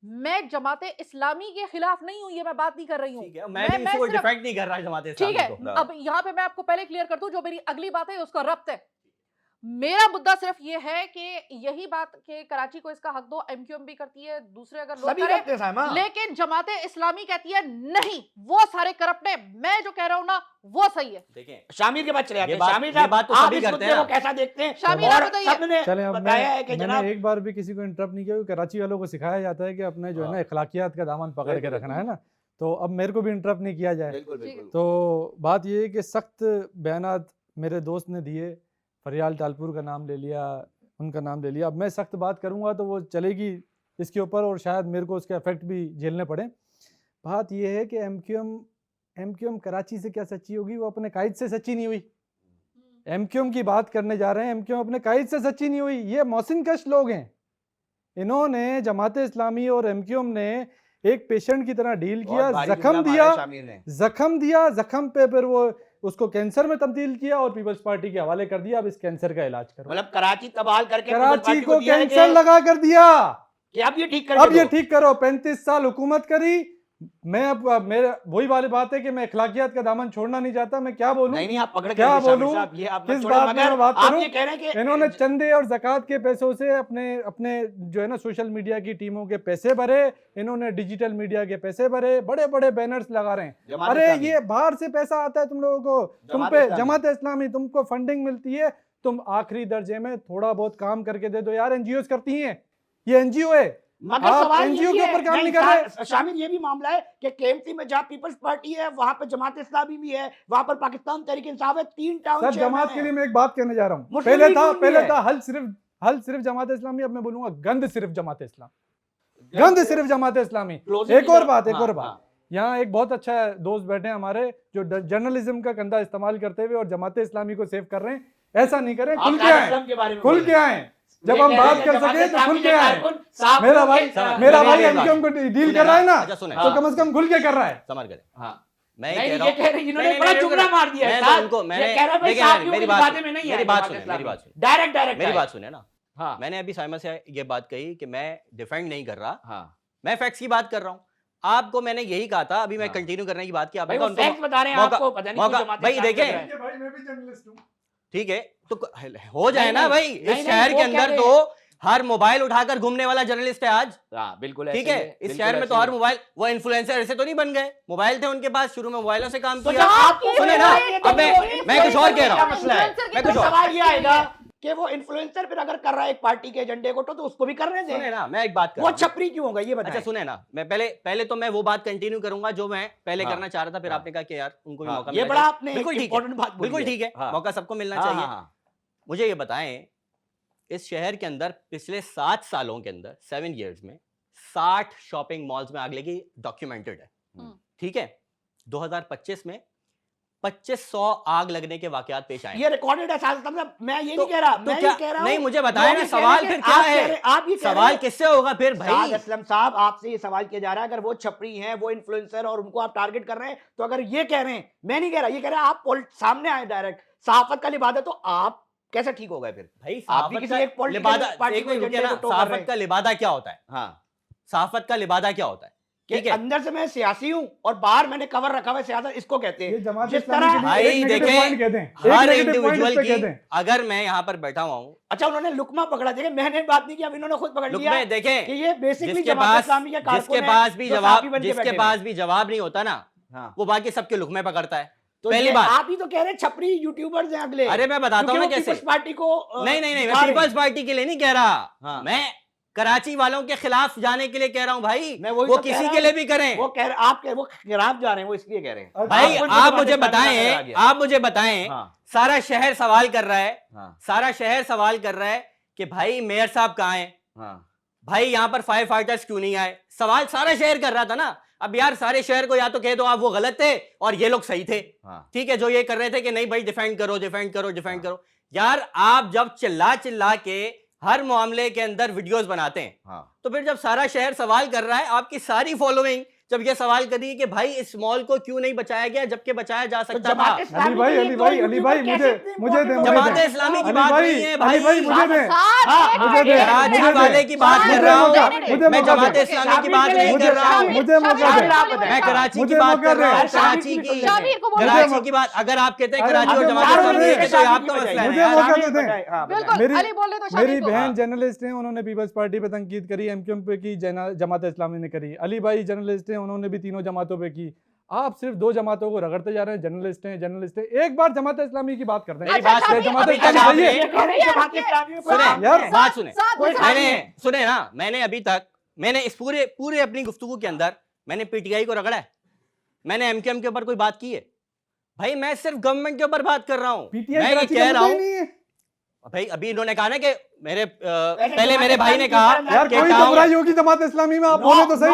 Speaker 7: मैं जमाते इस्लामी के खिलाफ नहीं हूं, ये मैं बात नहीं कर रही हूँ।
Speaker 5: ठीक है, मैं भी इसी को
Speaker 7: सिर्फ-
Speaker 5: डिफेंड नहीं कर रहा जमात
Speaker 7: ठीक
Speaker 5: इस्लामी
Speaker 7: है,
Speaker 5: को।
Speaker 7: अब यहाँ पे मैं आपको पहले क्लियर कर दूं, जो मेरी अगली बात है उसका रब्त है। मेरा मुद्दा सिर्फ ये है कि यही बात कि कराची को इसका हक दो, एमक्यूएम भी करती है, दूसरे अगर लोग
Speaker 1: सभी
Speaker 7: करें,
Speaker 1: करते हैं साहिमा।
Speaker 7: लेकिन जमाते इस्लामी कहती है नहीं, वो सारे करप्ट है, मैं जो कह रहा हूँ ना वो सही है।
Speaker 5: देखें,
Speaker 1: शामिर के बाद चले जाते
Speaker 5: ये
Speaker 1: हैं।
Speaker 5: बात-
Speaker 1: शामिर
Speaker 5: ये
Speaker 1: साहब,
Speaker 5: बात तो
Speaker 1: आप
Speaker 5: सभी
Speaker 1: इस
Speaker 5: करते
Speaker 1: मुद्दे
Speaker 5: हैं
Speaker 1: को
Speaker 5: ना।
Speaker 1: कैसा देखते हैं?
Speaker 7: शामिर,
Speaker 1: और
Speaker 7: आप बताइए।
Speaker 1: सबने
Speaker 3: चले अब
Speaker 1: बताया है कि
Speaker 3: मैंने
Speaker 1: जनाब
Speaker 3: एक बार भी किसी को इंटरप्ट नहीं किया, क्योंकि कराची वालों को सिखाया जाता है कि अपने जो है ना अखलाकियात का दामन पकड़ के
Speaker 1: बिल्कुल,
Speaker 3: रखना है ना, तो अब मेरे को भी इंटरप्ट नहीं किया जाए।
Speaker 1: बिल्कुल
Speaker 7: ठीक है।
Speaker 1: बिल्कुल।
Speaker 3: तो बात ये है कि सख्त बयानात मेरे दोस्त ने दिए, फरियाल तालपुर का नाम ले लिया, उनका नाम ले लिया। अब मैं सख्त बात करूंगा तो वो चलेगी इसके ऊपर और शायद मेरे को उसके इफेक्ट भी झेलने पड़े। बात ये है कि एमक्यूएम कराची से क्या सच्ची होगी, वो अपने कायद से सच्ची नहीं हुई। एमक्यूएम की बात करने जा रहे हैं, एमक्यूएम अपने कायद से सच्ची नहीं हुई। ये मोहसिन कश लोग हैं, इन्होंने जमात इस्लामी और एमक्यूएम ने एक पेशेंट की तरह डील किया,
Speaker 1: बहुत भारी
Speaker 3: जख्म
Speaker 1: जुमला
Speaker 3: दिया,
Speaker 1: मारा है शामिर ने।
Speaker 3: जख्म दिया, जख्म पे फिर वो उसको कैंसर में तब्दील किया और पीपल्स पार्टी के हवाले कर दिया, अब इस कैंसर का इलाज करो।
Speaker 1: मतलब कराची तबाह करके
Speaker 3: कराची को
Speaker 1: दिया है
Speaker 3: कैंसर लगा कर दिया,
Speaker 1: कि अब ये ठीक कर
Speaker 3: अब ये ठीक करो। 35 साल हुकूमत करी, मैं अब मेरे वही वाली बात है कि मैं अखलाकियात का दामन छोड़ना नहीं चाहता। मैं क्या बोलूं,
Speaker 1: नहीं आप पकड़ के
Speaker 3: क्या
Speaker 1: रखिए शामिर
Speaker 3: बोलूं,
Speaker 1: साहब, ये आप मत
Speaker 3: किस
Speaker 1: छोड़ें,
Speaker 3: बात में
Speaker 1: मगर
Speaker 3: मैं बात
Speaker 1: आप
Speaker 3: करूं?
Speaker 1: ये कह रहे हैं कि
Speaker 3: इन्होंने चंदे और ज़कात के पैसों से अपने जो है ना सोशल मीडिया की टीमों के पैसे भरे, इन्होंने डिजिटल मीडिया के पैसे भरे, बड़े बड़े बैनर्स लगा रहे हैं।
Speaker 1: जमात
Speaker 3: अरे
Speaker 1: इस्लामी।
Speaker 3: ये बाहर से पैसा आता है तुम लोगों को, तुम
Speaker 1: जमात
Speaker 3: पे
Speaker 1: इस्लामी।
Speaker 3: जमात इस्लामी तुमको फंडिंग मिलती है, तुम आखिरी दर्जे में थोड़ा बहुत काम करके दे दो यार। एनजीओ करती हैं, ये एनजीओ है,
Speaker 1: मगर
Speaker 3: आप
Speaker 1: सवाल
Speaker 3: एनजीओ
Speaker 1: यही
Speaker 3: के
Speaker 1: है,
Speaker 3: ऊपर काम
Speaker 1: नहीं,
Speaker 3: नहीं कर रहे।
Speaker 1: शामिल ये भी मामला है कि केएमसी में जहाँ पीपल्स पार्टी है वहां पर जमात इस्लामी भी है, वहां पर पाकिस्तान तहरीक इंसाफ है, 3 टाउन
Speaker 3: सर
Speaker 1: चेयरमैन
Speaker 3: जमात के
Speaker 1: हैं।
Speaker 3: लिए मैं एक बात कहने जा रहा हूँ।
Speaker 1: मुस्लिम
Speaker 3: पहले
Speaker 1: लीग
Speaker 3: था
Speaker 1: नून भी
Speaker 3: पहले
Speaker 1: है।
Speaker 3: था हल सिर्फ जमात इस्लामी, अब मैं बोलूंगा गंद सिर्फ जमात इस्लाम, गंद सिर्फ जमात इस्लामी।
Speaker 1: Closing
Speaker 3: एक और
Speaker 1: की
Speaker 3: बात,
Speaker 1: तरफ-
Speaker 3: एक और
Speaker 1: हाँ,
Speaker 3: बात,
Speaker 1: हाँ।
Speaker 3: यहाँ एक बहुत अच्छा दोस्त बैठे हैं हमारे जो जर्नलिज्म का कंधा इस्तेमाल करते हुए और जमात इस्लामी को सेव कर रहे हैं। ऐसा नहीं करें, खुल के आए, खुल के आए। जब हम बात कर सके तो खुल के आए। मेरा भाई एमक्यूएम को डील कर रहा है ना,
Speaker 5: अच्छा सुने,
Speaker 3: तो कम से कम खुल के कर रहा है।
Speaker 5: समझ गए।
Speaker 1: हाँ।
Speaker 5: मैं
Speaker 1: नहीं,
Speaker 5: कह
Speaker 1: ये
Speaker 5: रहा हूँ,
Speaker 1: कह रहे हैं, इन्होंने
Speaker 5: नहीं,
Speaker 1: बड़ा
Speaker 5: नहीं,
Speaker 1: जुमला
Speaker 5: नहीं,
Speaker 1: मार दिया है
Speaker 5: मैं
Speaker 1: साहब।
Speaker 5: तो उनको
Speaker 1: ये कह रहा है भाई
Speaker 5: देखिए,
Speaker 1: साहब
Speaker 5: मेरी
Speaker 1: की
Speaker 5: बात
Speaker 1: बातें
Speaker 5: सुनिए,
Speaker 1: में नहीं
Speaker 5: मेरी
Speaker 1: आए
Speaker 5: बात
Speaker 1: जमात
Speaker 5: सुनिए,
Speaker 1: इस्लामी।
Speaker 5: मेरी बात सुनिए,
Speaker 1: डायरेक्ट
Speaker 5: मेरी
Speaker 1: आए।
Speaker 5: बात सुनिए ना।
Speaker 1: हाँ
Speaker 5: मैंने अभी साइमा से ये बात कही कि मैं डिफेंड नहीं कर रहा,
Speaker 1: हाँ
Speaker 5: मैं फैक्ट्स की बात कर रहा हूँ। आपको मैंने यही कहा था, अभी मैं
Speaker 1: हाँ।
Speaker 5: कंटिन्यू करने की बात की,
Speaker 1: भाई
Speaker 5: आपने
Speaker 1: वो
Speaker 5: कहा
Speaker 1: फैक्ट्स बता रहे हैं
Speaker 5: मौका-
Speaker 1: आपको, पता नहीं
Speaker 5: मौका-
Speaker 1: क्यों जमात
Speaker 5: भाई
Speaker 1: इस्लामी
Speaker 5: देखें,
Speaker 1: कर रहा है।
Speaker 3: भाई मैं भी जर्नलिस्ट हूँ।
Speaker 5: ठीक है तो हो जाए
Speaker 1: नहीं,
Speaker 5: ना
Speaker 1: नहीं,
Speaker 5: भाई।
Speaker 1: नहीं,
Speaker 5: इस
Speaker 1: नहीं,
Speaker 5: शहर
Speaker 1: वो
Speaker 5: के
Speaker 1: कह
Speaker 5: अंदर
Speaker 1: रहे
Speaker 5: तो हर मोबाइल उठाकर घूमने वाला जर्नलिस्ट है आज।
Speaker 1: हाँ बिल्कुल
Speaker 5: ठीक
Speaker 1: ऐसे
Speaker 5: है,
Speaker 1: ही
Speaker 5: इस
Speaker 1: बिल्कुल
Speaker 5: शहर में
Speaker 1: ऐसे
Speaker 5: तो
Speaker 1: ही
Speaker 5: हर मोबाइल, वो इन्फ्लुएंसर ऐसे तो नहीं बन गए, मोबाइल थे उनके पास, शुरू में मोबाइलों से काम
Speaker 1: तो
Speaker 5: किया।
Speaker 1: जब आपको
Speaker 5: सुने ना, अब मैं कुछ और कह रहा
Speaker 1: क्या
Speaker 5: हूँ,
Speaker 1: मसला है?
Speaker 5: मैं कुछ और-
Speaker 1: सवाल ये आएगा कि वो इन्फ्लुएंसर फिर अगर कर रहा है एक पार्टी के एजेंडे को तो उसको भी करने
Speaker 5: सुने
Speaker 1: दें।
Speaker 5: ना, मैं एक बात कर
Speaker 1: वो
Speaker 5: रहा हूँ।
Speaker 1: छपरी क्यों होगा ये बताएं।
Speaker 5: अच्छा सुने ना, मैं पहले तो मैं वो बात कंटिन्यू करूंगा जो मैं पहले
Speaker 1: हाँ,
Speaker 5: करना चाह रहा था, फिर
Speaker 1: हाँ।
Speaker 5: आपने कहा कि यार उनको भी
Speaker 1: हाँ,
Speaker 5: मौका
Speaker 1: ये
Speaker 5: मिलना
Speaker 1: बड़ा
Speaker 5: चाहिए।
Speaker 1: आपने
Speaker 5: बिल्कुल ठीक है,
Speaker 1: इंपॉर्टेंट बात बोली
Speaker 5: बिल्कुल ठीक है,
Speaker 1: हाँ।
Speaker 5: मौका सबको मिलना
Speaker 1: हाँ,
Speaker 5: चाहिए।
Speaker 1: हाँ, हाँ।
Speaker 5: मुझे ये बताएं, इस शहर के अंदर पिछले 7 सालों के अंदर 7 इयर्स में 60 शॉपिंग मॉल्स में आग लगी, डॉक्यूमेंटेड है।
Speaker 1: हम्म।
Speaker 5: ठीक है, 2025 में 2500 आग लगने के वाकयात पेश आए।
Speaker 1: ये रिकॉर्डेड है साहब, मतलब मैं ये
Speaker 5: तो-
Speaker 1: नहीं कह रहा,
Speaker 5: तो
Speaker 1: मैं
Speaker 5: क्या
Speaker 1: ये कह रहा हूं
Speaker 5: नहीं, मुझे बताया
Speaker 1: लोग
Speaker 5: ना,
Speaker 1: ये कह रहे
Speaker 5: सवाल
Speaker 1: हैं
Speaker 5: फिर
Speaker 1: कि
Speaker 5: क्या
Speaker 1: आप कह
Speaker 5: है,
Speaker 1: रहे- आप ये कह रहे
Speaker 5: सवाल
Speaker 1: हैं-
Speaker 5: किससे होगा फिर
Speaker 1: साद
Speaker 5: भाई?
Speaker 1: असलम साहब आपसे ये सवाल किया जा रहा है, अगर वो छपरी हैं, वो इन्फ्लुएंसर और उनको आप टारगेट कर रहे हैं, तो अगर ये कह रहे हैं, मैं नहीं कह रहा, ये कह रहा है आप सामने आए डायरेक्ट, सहाफत का लिबादा, तो आप कैसे ठीक हो गए फिर?
Speaker 5: भाई
Speaker 1: आप भी किसी एक पॉलिटिकल
Speaker 5: लिबादा,
Speaker 1: पार्टी
Speaker 5: एक
Speaker 1: को
Speaker 5: मिनट रुकिए
Speaker 1: एजेंडे
Speaker 5: ना,
Speaker 1: को टो कर रहे
Speaker 5: सहाफत
Speaker 1: हैं।
Speaker 5: का लिबादा क्या होता है?
Speaker 1: हाँ
Speaker 5: सहाफत का लिबादा क्या होता है?
Speaker 1: कि
Speaker 5: ठीक है,
Speaker 1: अंदर से मैं सियासी हूँ और बाहर मैंने कवर रखा हुआ है सियासत, इसको कहते
Speaker 3: ये
Speaker 1: हैं।
Speaker 3: जमात
Speaker 1: जिस
Speaker 3: इस्लामी
Speaker 1: तरह
Speaker 3: के
Speaker 5: भाई
Speaker 3: लिए एक नेगेटिव
Speaker 5: देखें,
Speaker 3: पॉइंट कहते हैं,
Speaker 5: हर
Speaker 3: एक नेगेटिव पॉइंट
Speaker 5: इंडिविजुअल
Speaker 3: इस पे
Speaker 5: की,
Speaker 3: कहते हैं।
Speaker 5: अगर मैं यहाँ पर बैठा हुआ हूँ,
Speaker 1: अच्छा उन्होंने लुकमा पकड़ा, देखिए मैंने बात नहीं की, अब इन्होंने खुद पकड़
Speaker 5: लुक
Speaker 1: लिया
Speaker 5: में देखें,
Speaker 1: कि ये बेसिकली
Speaker 5: जिसके
Speaker 1: जमात
Speaker 5: पास
Speaker 1: इस्लामी के कारकुन
Speaker 5: जिसके
Speaker 1: हैं,
Speaker 5: पास भी
Speaker 1: जो
Speaker 5: जवाब
Speaker 1: साफी बन के
Speaker 5: जिसके
Speaker 1: बैठे
Speaker 5: पास
Speaker 1: हैं।
Speaker 5: भी जवाब नहीं होता ना,
Speaker 1: हाँ।
Speaker 5: वो बाकी सबके लुक में पकड़ता है।
Speaker 1: तो
Speaker 5: पहली
Speaker 1: ये
Speaker 5: बात,
Speaker 1: आप ही तो कह रहे हैं छपरी यूट्यूबर्स हैं अगले।
Speaker 5: अरे मैं बताता हूँ
Speaker 1: क्योंकि
Speaker 5: ना
Speaker 1: वो
Speaker 5: कैसे।
Speaker 1: पीपल्स पार्टी को
Speaker 5: नहीं नहीं नहीं,
Speaker 1: दिखा
Speaker 5: मैं
Speaker 1: रहे हैं।
Speaker 5: पीपल्स पार्टी के लिए नहीं कह रहा,
Speaker 1: हाँ।
Speaker 5: मैं कराची वालों के खिलाफ जाने के लिए कह रहा हूँ भाई।
Speaker 1: मैं वही
Speaker 5: वो
Speaker 1: तो कह
Speaker 5: किसी
Speaker 1: रहा
Speaker 5: के लिए
Speaker 1: हूं।
Speaker 5: भी करें।
Speaker 1: वो कह रहे आप कह वो खिलाफ जा रहे हैं, वो इसलिए कह रहे हैं।
Speaker 5: भाई
Speaker 1: आपको इनसे
Speaker 5: आप
Speaker 1: जमात
Speaker 5: मुझे
Speaker 1: इस्लामी का नजर आ
Speaker 5: बताएं,
Speaker 1: गया।
Speaker 5: आप मुझे बताएं,
Speaker 1: हाँ,
Speaker 5: सारा शहर सवाल कर रहा है,
Speaker 1: हाँ,
Speaker 5: सारा शहर सवाल कर रहा है कि भाई मेयर साहब कहाँ हैं,
Speaker 1: हाँ।
Speaker 5: भाई यहाँ पर फायर फाइटर्स क्यों नहीं आए? सवाल सारा शहर कर रहा था ना। अब यार सारे शहर को या तो कह दो आप वो गलत थे और ये लोग सही थे,
Speaker 1: हाँ।
Speaker 5: ठीक है, जो ये कर रहे थे कि नहीं भाई डिफेंड करो डिफेंड करो डिफेंड करो। यार आप जब चिल्ला चिल्ला के हर मामले के अंदर वीडियोस बनाते हैं,
Speaker 1: हाँ।
Speaker 5: तो फिर जब सारा शहर सवाल कर रहा है, आपकी सारी फॉलोइंग जब ये सवाल करी है कि भाई इस मॉल को क्यों नहीं बचाया गया जबकि बचाया जा सकता था।
Speaker 3: अली भाई मुझे दे,
Speaker 5: जमात इस्लामी की बात नहीं है भाई,
Speaker 3: मुझे दे, मुझे दे,
Speaker 5: कराची
Speaker 3: मुझे दे।
Speaker 5: वाले की बात कर रहा हूँ,
Speaker 3: मुझे
Speaker 5: मैं
Speaker 3: मौका
Speaker 5: जमात
Speaker 3: दे।
Speaker 5: इस्लामी की बात नहीं कर रहा हूँ,
Speaker 3: मुझे मौका दे।
Speaker 5: मैं कराची की
Speaker 3: मुझे
Speaker 5: बात
Speaker 3: मौका
Speaker 5: कर रहा हूँ,
Speaker 3: दे।
Speaker 5: कराची की,
Speaker 7: शामिर को बोलो।
Speaker 5: कराची की बात। अगर आप कहते हैं
Speaker 3: अरे
Speaker 5: कराची और
Speaker 3: मुझे
Speaker 5: जमात
Speaker 3: मौका
Speaker 5: इस्लामी
Speaker 3: दे।
Speaker 5: है तो आपका मसला है
Speaker 3: मुझे
Speaker 5: यार।
Speaker 3: मौका तो दे।
Speaker 7: बिल्कुल
Speaker 3: मेरी-
Speaker 7: अली बोल दे तो
Speaker 3: मेरी
Speaker 7: शामिर को।
Speaker 3: बहन जर्नलिस्ट हैं, उन्होंने पीपल्स पार्टी पे तनकीद करी, एमक्यूएम पे की, जमात इस्लामी ने करी। अली भाई जर्नलिस्ट हैं, उन्होंने भी तीनों जमातों पे की। आप सिर्फ दो जमातों को रगड़ते जा रहे हैं, जर्नलिस्ट हैं जर्नलिस्ट हैं। एक बार जमात इस्लामी की बात करते हैं।
Speaker 5: मेरी बात
Speaker 7: अच्छा,
Speaker 5: सुने,
Speaker 3: जमात
Speaker 5: अभी तक
Speaker 3: इस्लामी
Speaker 5: आपने-
Speaker 3: सही है।
Speaker 5: सुने
Speaker 3: यार,
Speaker 5: बात सुने,
Speaker 7: साथ
Speaker 5: सुने ना, मैंने अभी तक इस पूरे अपनी गुफ्तगू के अंदर मैंने पीटीआई को रगड़ा है, मैंने एमक्यूएम के ऊपर कोई बात की है? भाई मैं सिर्फ गवर्नमेंट के ऊपर बात कर रहा हूँ।
Speaker 3: पीटीआई
Speaker 5: मैं ये
Speaker 3: कराची
Speaker 5: कह
Speaker 3: का
Speaker 5: रहा
Speaker 3: मुद्दा ही
Speaker 5: हूँ,
Speaker 3: नहीं है।
Speaker 5: भाई अभी इन्होंने कहा ना कि मेरे पहले मेरे भाई ने कहा
Speaker 3: यार
Speaker 5: कि
Speaker 3: कोई तो
Speaker 5: टाउन,
Speaker 3: बुराई होगी जमात इस्लामी में, आप बोले तो सही।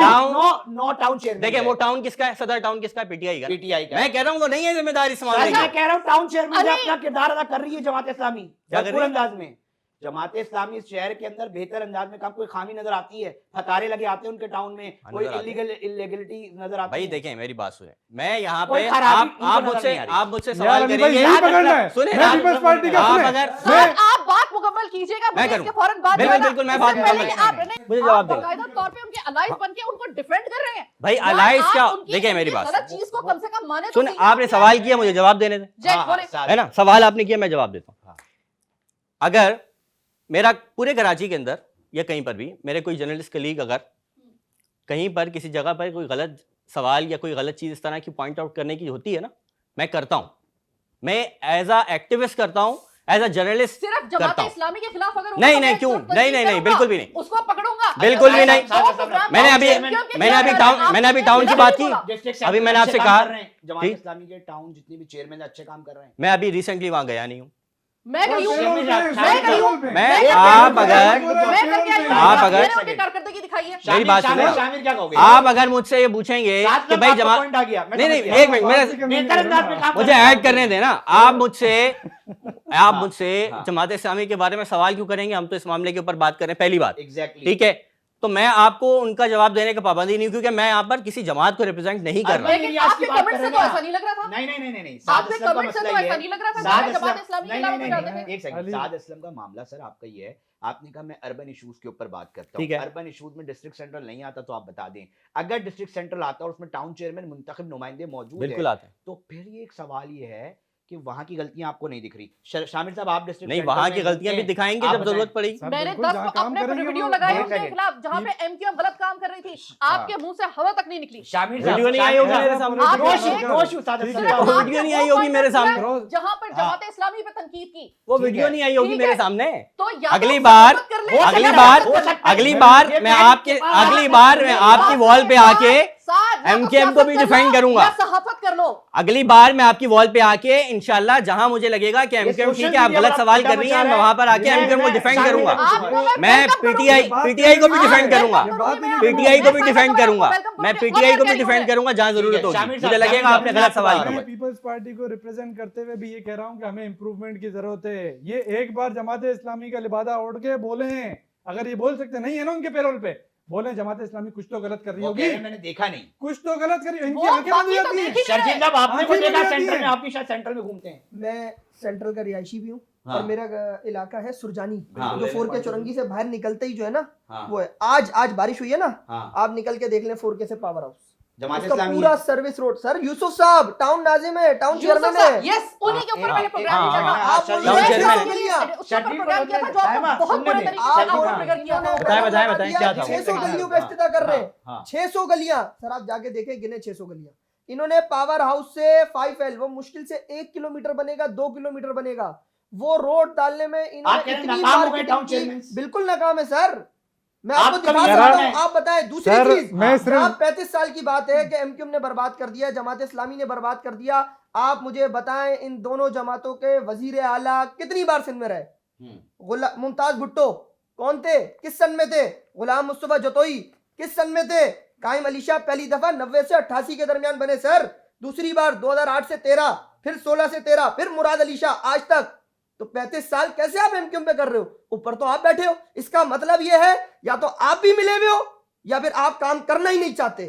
Speaker 1: No town chairman.
Speaker 5: देखिए वो टाउन किसका है, सदर टाउन किसका है? पीटीआई का।
Speaker 1: पीटीआई का।
Speaker 5: मैं कह रहा हूँ वो नहीं है जिम्मेदारी इस मामले
Speaker 1: मैं
Speaker 5: की।
Speaker 1: कह रहा हूँ टाउन चेयरमैन
Speaker 7: अली-
Speaker 1: अपना किरदार अदा कर रही है जमात इस्लामी
Speaker 5: क्या कर रही
Speaker 1: भरपूर
Speaker 5: है?
Speaker 1: अंदाज में। जमात इस्लामी इस शहर के अंदर बेहतर अंदाज में काम, कोई खामी नजर आती है, हतारे लगे आते हैं उनके टाउन में, कोई
Speaker 5: नजर आते हैं।
Speaker 1: इलीगलिटी नजर आती
Speaker 5: भाई
Speaker 1: है।
Speaker 5: देखें मेरी बात सुने, मैं यहाँ
Speaker 1: कोई
Speaker 5: पे
Speaker 1: खराबी उनको
Speaker 5: आप
Speaker 1: नजर नहीं आ रही।
Speaker 5: मुझसे
Speaker 3: यार
Speaker 5: सवाल
Speaker 3: अली भाई
Speaker 5: करेंगे,
Speaker 3: यही पकड़ना है।
Speaker 5: सुने
Speaker 3: मैं
Speaker 5: आप-
Speaker 3: पीपल्स पार्टी का
Speaker 5: आप
Speaker 3: सुने।
Speaker 5: अगर
Speaker 7: सर, आप बात मुकम्मल कीजिएगा,
Speaker 5: मैं
Speaker 7: मुझे
Speaker 5: करूं।
Speaker 7: इसके फौरन बाद
Speaker 5: बिल्कुल,
Speaker 7: जो है ना,
Speaker 5: बिल्कुल, मैं
Speaker 7: इससे
Speaker 5: बात
Speaker 7: पहले
Speaker 5: मुकम्मल
Speaker 7: कि आप
Speaker 5: करूंगा।
Speaker 7: नहीं-
Speaker 5: मुझे जवाब
Speaker 7: आप
Speaker 5: दें।
Speaker 7: बाकायदा तौर पे उनके अलाइज बन के उनको डिफेंड कर रहे हैं।
Speaker 5: भाई
Speaker 7: यार,
Speaker 5: अलाइज
Speaker 7: आप
Speaker 5: क्या,
Speaker 7: उनकी
Speaker 5: देखिए मेरी
Speaker 7: किसी
Speaker 5: बात
Speaker 7: गलत चीज को कम से कम माने तो
Speaker 5: सुन,
Speaker 7: सही।
Speaker 5: आपने सवाल किया, मुझे जवाब देने दें,
Speaker 7: जय
Speaker 1: हाँ,
Speaker 7: बोले।
Speaker 1: हाँ,
Speaker 5: है ना? सवाल आपने किया, मैं जवाब देता हूँ।
Speaker 1: हाँ।
Speaker 5: अगर मेरा पूरे कराची के अंदर या कहीं पर भी मेरे कोई जर्नलिस्ट कलीग अगर कहीं पर किसी जगह पर कोई गलत सवाल या कोई गलत चीज़ इस तरह की पॉइंट आउट करने की होती है ना, मैं करता हूँ। मैं एज अ एक्टिविस्ट करता हूँ, एज अ जर्नलिस्ट
Speaker 7: सिर्फ
Speaker 5: करता
Speaker 7: जमात
Speaker 5: हूं।
Speaker 7: इस्लामी के खिलाफ अगर
Speaker 5: नहीं,
Speaker 7: होगा,
Speaker 5: नहीं,
Speaker 7: मैं
Speaker 5: क्यों?
Speaker 7: तुरंत
Speaker 5: नहीं,
Speaker 7: तस्दीक
Speaker 5: नहीं, नहीं,
Speaker 7: करूंगा,
Speaker 5: बिल्कुल भी नहीं।
Speaker 7: उसको पकड़ूंगा।
Speaker 5: बिल्कुल भी नहीं। मैंने अभी टाउन की बात की। अभी मैंने आपसे कहा,
Speaker 1: जमात
Speaker 5: ठीक?
Speaker 1: इस्लामी के टाउन जितने भी चेयरमैन अच्छे काम कर रहे हैं।
Speaker 5: मैं अभी रिसेंटली वहां गया नहीं हूँ।
Speaker 7: मैं गई हूँ,
Speaker 1: शामिल साहब,
Speaker 7: मैं
Speaker 1: शामिल
Speaker 7: गई हूँ,
Speaker 1: साहब,
Speaker 5: मैं
Speaker 7: मैं
Speaker 5: आप
Speaker 7: करके
Speaker 5: अगर
Speaker 7: आई हूँ, मैं करके आई हूँ,
Speaker 5: आप अगर-
Speaker 7: मैंने उनकी कारकर्दगी दिखाई है।
Speaker 5: मेरी बात सुनो।
Speaker 1: शामिल क्या कहोगे?
Speaker 5: आप अगर मुझसे ये पूछेंगे
Speaker 1: साथ
Speaker 5: कि
Speaker 1: में
Speaker 5: भाई
Speaker 1: आपका
Speaker 5: जमा
Speaker 1: पॉइंट आ गया, मैं
Speaker 5: नहीं
Speaker 1: समझ
Speaker 5: नहीं
Speaker 1: गया।
Speaker 5: एक मिनट
Speaker 1: बेहतर अंदाज में काम
Speaker 5: मुझे
Speaker 1: करना
Speaker 5: ऐड करने देना। आप मुझसे
Speaker 1: हाँ, हाँ।
Speaker 5: जमात इस्लामी के बारे में सवाल क्यों करेंगे? हम तो इस मामले के ऊपर बात कर रहे हैं, पहली बात।
Speaker 1: एग्जैक्टली।
Speaker 5: ठीक है, तो मैं आपको उनका जवाब देने का पाबंदी नहीं हूं, क्योंकि मैं यहाँ पर किसी जमात को रिप्रेजेंट नहीं कर रहा।
Speaker 7: लेकिन आपके कमेंट से तो ऐसा नहीं लग रहा था।
Speaker 1: नहीं नहीं नहीं नहीं नहीं
Speaker 7: आपके कमेंट से तो ऐसा नहीं लग रहा था।
Speaker 1: साद
Speaker 7: जमात
Speaker 1: असलम
Speaker 7: इस्लामी के
Speaker 1: नहीं
Speaker 7: खिलाफ
Speaker 1: नहीं
Speaker 7: तो जाते
Speaker 1: नहीं
Speaker 7: थे।
Speaker 1: एक सेकंड।
Speaker 3: अली-
Speaker 1: साद असलम का मामला सर आपका ये है, आपने कहा मैं अर्बन इश्यूज के ऊपर बात करता हूँ।
Speaker 5: ठीक है।
Speaker 1: अर्बन इश्यूज में डिस्ट्रिक्ट सेंट्रल नहीं आता तो आप बता दें। अगर डिस्ट्रिक्ट सेंट्रल आता और उसमें टाउन चेयरमैन मुंतखब नुमाइंदे मौजूद
Speaker 5: बिल्कुल
Speaker 1: है
Speaker 5: आते हैं।
Speaker 1: तो फिर ये एक सवाल ये है कि वहां की गलतियां आपको नहीं दिख रही। शामिल साहब आप डिस्ट्रिक्ट
Speaker 5: नहीं, वहां की गलतियां भी दिखाएंगे
Speaker 1: आप
Speaker 5: जब
Speaker 1: बताएं।
Speaker 5: जरूरत पड़ेगी।
Speaker 7: मैंने
Speaker 3: बिल्कुल,
Speaker 7: 10
Speaker 3: जहाँ काम
Speaker 7: अपने
Speaker 3: करेंगे
Speaker 7: वीडियो
Speaker 3: वो-
Speaker 7: लगाए
Speaker 1: एक
Speaker 7: उनके
Speaker 1: सेकंड।
Speaker 7: खिलाफ जहां पे एमक्यूएम गलत काम कर रही थी। आपके मुंह से हवा तक नहीं निकली।
Speaker 1: शामिल
Speaker 5: वीडियो नहीं आई होगी मेरे सामने।
Speaker 7: आप
Speaker 1: रोश
Speaker 7: देखिए,
Speaker 1: रोश साद
Speaker 3: ठीक
Speaker 1: असलम
Speaker 3: है।
Speaker 1: का-
Speaker 7: सिर्फ
Speaker 5: वीडियो
Speaker 7: आपके
Speaker 5: नहीं
Speaker 7: वो
Speaker 5: आई होगी
Speaker 7: point
Speaker 5: मेरे
Speaker 7: पर
Speaker 5: सामने।
Speaker 7: किया, जहां पर जमात इस्लामी पे तनकीद की।
Speaker 5: वो
Speaker 1: ठीक
Speaker 5: वीडियो
Speaker 1: है।
Speaker 5: नहीं आई होगी
Speaker 7: ठीक
Speaker 5: मेरे
Speaker 7: है।
Speaker 5: सामने।
Speaker 7: तो या
Speaker 5: अगली
Speaker 7: तो
Speaker 5: बार-
Speaker 7: सख्त कर ले,
Speaker 1: हो
Speaker 5: अगली
Speaker 1: सकता है,
Speaker 5: बार-
Speaker 1: हो सकता है।
Speaker 5: अगली बार
Speaker 1: ये
Speaker 5: मैं
Speaker 1: प्लान
Speaker 5: आपके
Speaker 1: के पास-
Speaker 5: अगली बार मैं आपकी वॉल पे आके MKM को भी डिफेंड करूंगा।
Speaker 7: सहाफत कर लो।
Speaker 5: अगली बार मैं आपकी वॉल पे आके इंशाल्लाह जहां मुझे लगेगा कि
Speaker 1: ये
Speaker 5: MKM
Speaker 1: सोशल
Speaker 5: ठीक है, आप
Speaker 1: मीडिया
Speaker 5: गलत
Speaker 1: पर
Speaker 5: सवाल
Speaker 1: आप
Speaker 5: कर रही हैं,
Speaker 1: उल्टा
Speaker 5: मैं वहां पर
Speaker 1: मचा
Speaker 5: आके
Speaker 1: रहे हैं।
Speaker 5: MKM को
Speaker 1: मैं-
Speaker 5: डिफेंड
Speaker 1: शामिल
Speaker 5: करूंगा।
Speaker 7: आपको
Speaker 5: मैं
Speaker 7: welcome
Speaker 5: PTI
Speaker 7: करूंगी।
Speaker 5: PTI को भी
Speaker 7: आप
Speaker 5: डिफेंड करूंगा।
Speaker 7: welcome करूंगी,
Speaker 5: मैं PTI को भी
Speaker 7: मैं
Speaker 5: डिफेंड
Speaker 7: welcome
Speaker 5: करूंगा।
Speaker 7: करूंगी,
Speaker 5: मैं
Speaker 7: और
Speaker 5: PTI को भी
Speaker 7: carry
Speaker 5: डिफेंड
Speaker 7: होंगे।
Speaker 5: करूंगा जहां जरूरत
Speaker 1: ठीक है,
Speaker 5: होगी।
Speaker 1: शामिल
Speaker 5: मुझे
Speaker 1: साहब,
Speaker 5: लगेगा
Speaker 1: शामिल
Speaker 5: आपने
Speaker 1: साहब,
Speaker 5: गलत सवाल
Speaker 1: मैं
Speaker 5: किया।
Speaker 3: मैं पीपल्स पार्टी को रिप्रेजेंट करते हुए भी ये कह रहा हूँ कि हमें इंप्रूवमेंट की जरूरत है। ये एक बार जमात इस्लामी का लिबादा ओढ़ के बोले हैं, अगर ये बोल सकते नहीं है ना उनके पेरोल पे, बोले जमात इस्लामी कुछ तो गलत कर रही
Speaker 1: वो कह
Speaker 3: होगी,
Speaker 1: रहे हैं, मैंने देखा नहीं।
Speaker 3: कुछ तो गलत करी, इनकी
Speaker 7: वो
Speaker 3: आंखें बंद हो
Speaker 7: बाकी तो
Speaker 3: जाती
Speaker 7: देख
Speaker 3: हैं।
Speaker 7: ही नहीं
Speaker 1: शर्जील साहब आपने को
Speaker 3: आंखें
Speaker 1: देखा
Speaker 3: बंद हो
Speaker 1: सेंटर
Speaker 3: जाती
Speaker 1: में,
Speaker 3: हैं।
Speaker 1: आप भी शायद सेंट्रल में घूमते हैं।
Speaker 4: मैं सेंट्रल का रिहायशी भी हूँ
Speaker 1: हाँ।
Speaker 4: और मेरा इलाका है सुरजानी,
Speaker 1: हाँ।
Speaker 4: जो 4K चौरंगी से बाहर निकलते ही जो है ना
Speaker 1: हाँ।
Speaker 4: वो है। आज बारिश हुई है ना,
Speaker 1: हाँ।
Speaker 4: आप निकल के देख लें 4K से पावर हाउस,
Speaker 1: जमात
Speaker 4: उसका
Speaker 1: इस्लामी
Speaker 4: पूरा
Speaker 1: है।
Speaker 4: Service road. सर यूसुफ साहब टाउन नाजिम है, टाउन चेयरमैन है।
Speaker 7: यस, उन्हीं के ऊपर
Speaker 1: हाँ,
Speaker 7: मैंने
Speaker 1: हाँ,
Speaker 7: प्रोग्राम
Speaker 5: हाँ,
Speaker 7: किया था।
Speaker 1: हाँ,
Speaker 4: आप बोल
Speaker 1: टाउन
Speaker 4: रहे हैं
Speaker 5: चेयरमैन
Speaker 4: उसके ऊपर
Speaker 7: उसके ऊपर
Speaker 1: शर्जील
Speaker 7: प्रोग्राम किया था जो
Speaker 1: साहिबा,
Speaker 7: आपको बहुत
Speaker 1: सुनने
Speaker 7: बुरे
Speaker 1: दें।
Speaker 7: तरीके से
Speaker 4: आप
Speaker 1: शर्जील
Speaker 7: आउट
Speaker 1: साहब।
Speaker 7: ट्रिगर किया था।
Speaker 5: बताएं, क्या था?
Speaker 4: 600 गलियों पे
Speaker 1: हाँ,
Speaker 4: इफ्तिताह कर रहे हैं।
Speaker 1: हाँ।
Speaker 4: 600 गलियां, सर आप जाके देखें, गिने 600 गलियां। इन्होंने पावर हाउस से 5L, वो मुश्किल से 1 किलोमीटर बनेगा, 2 किलोमीटर बनेगा, वो रोड डालने में
Speaker 1: आप कह
Speaker 4: इन्होंने
Speaker 1: रहे हैं
Speaker 4: इतनी
Speaker 1: नाकाम हो गए
Speaker 4: मार्केटिंग
Speaker 1: टाउन
Speaker 4: की।
Speaker 1: चेयरमैन?
Speaker 4: बिल्कुल नाकाम है सर, मैं
Speaker 1: आप
Speaker 4: आपको
Speaker 1: कभी
Speaker 4: दिखा
Speaker 1: कह
Speaker 4: सकता
Speaker 1: रहे
Speaker 4: हूं।
Speaker 1: हैं।
Speaker 4: आप बताएं दूसरी
Speaker 3: सर,
Speaker 4: चीज,
Speaker 3: मैं सिर्फ-
Speaker 4: आप 35 साल की बात है कि एमक्यूएम ने बर्बाद कर दिया, जमात इस्लामी ने बर्बाद कर दिया। आप मुझे बताएं इन दोनों जमातों के वजीर आला कितनी बार सिंध में रहे? मुमताज भुट्टो कौन थे, किस सन में थे? गुलाम मुस्तफा जतोई किस सन में थे? कायम अली शाह पहली दफा 90 से 88 के दरमियान बने सर, दूसरी बार 2008 से 13, फिर 16 से 13, फिर मुराद अली शाह आज तक। तो 35 साल कैसे आप एमक्यूएम पे कर रहे हो? ऊपर तो आप बैठे हो। इसका मतलब यह है या तो आप भी मिले हुए हो या फिर आप काम करना ही नहीं चाहते।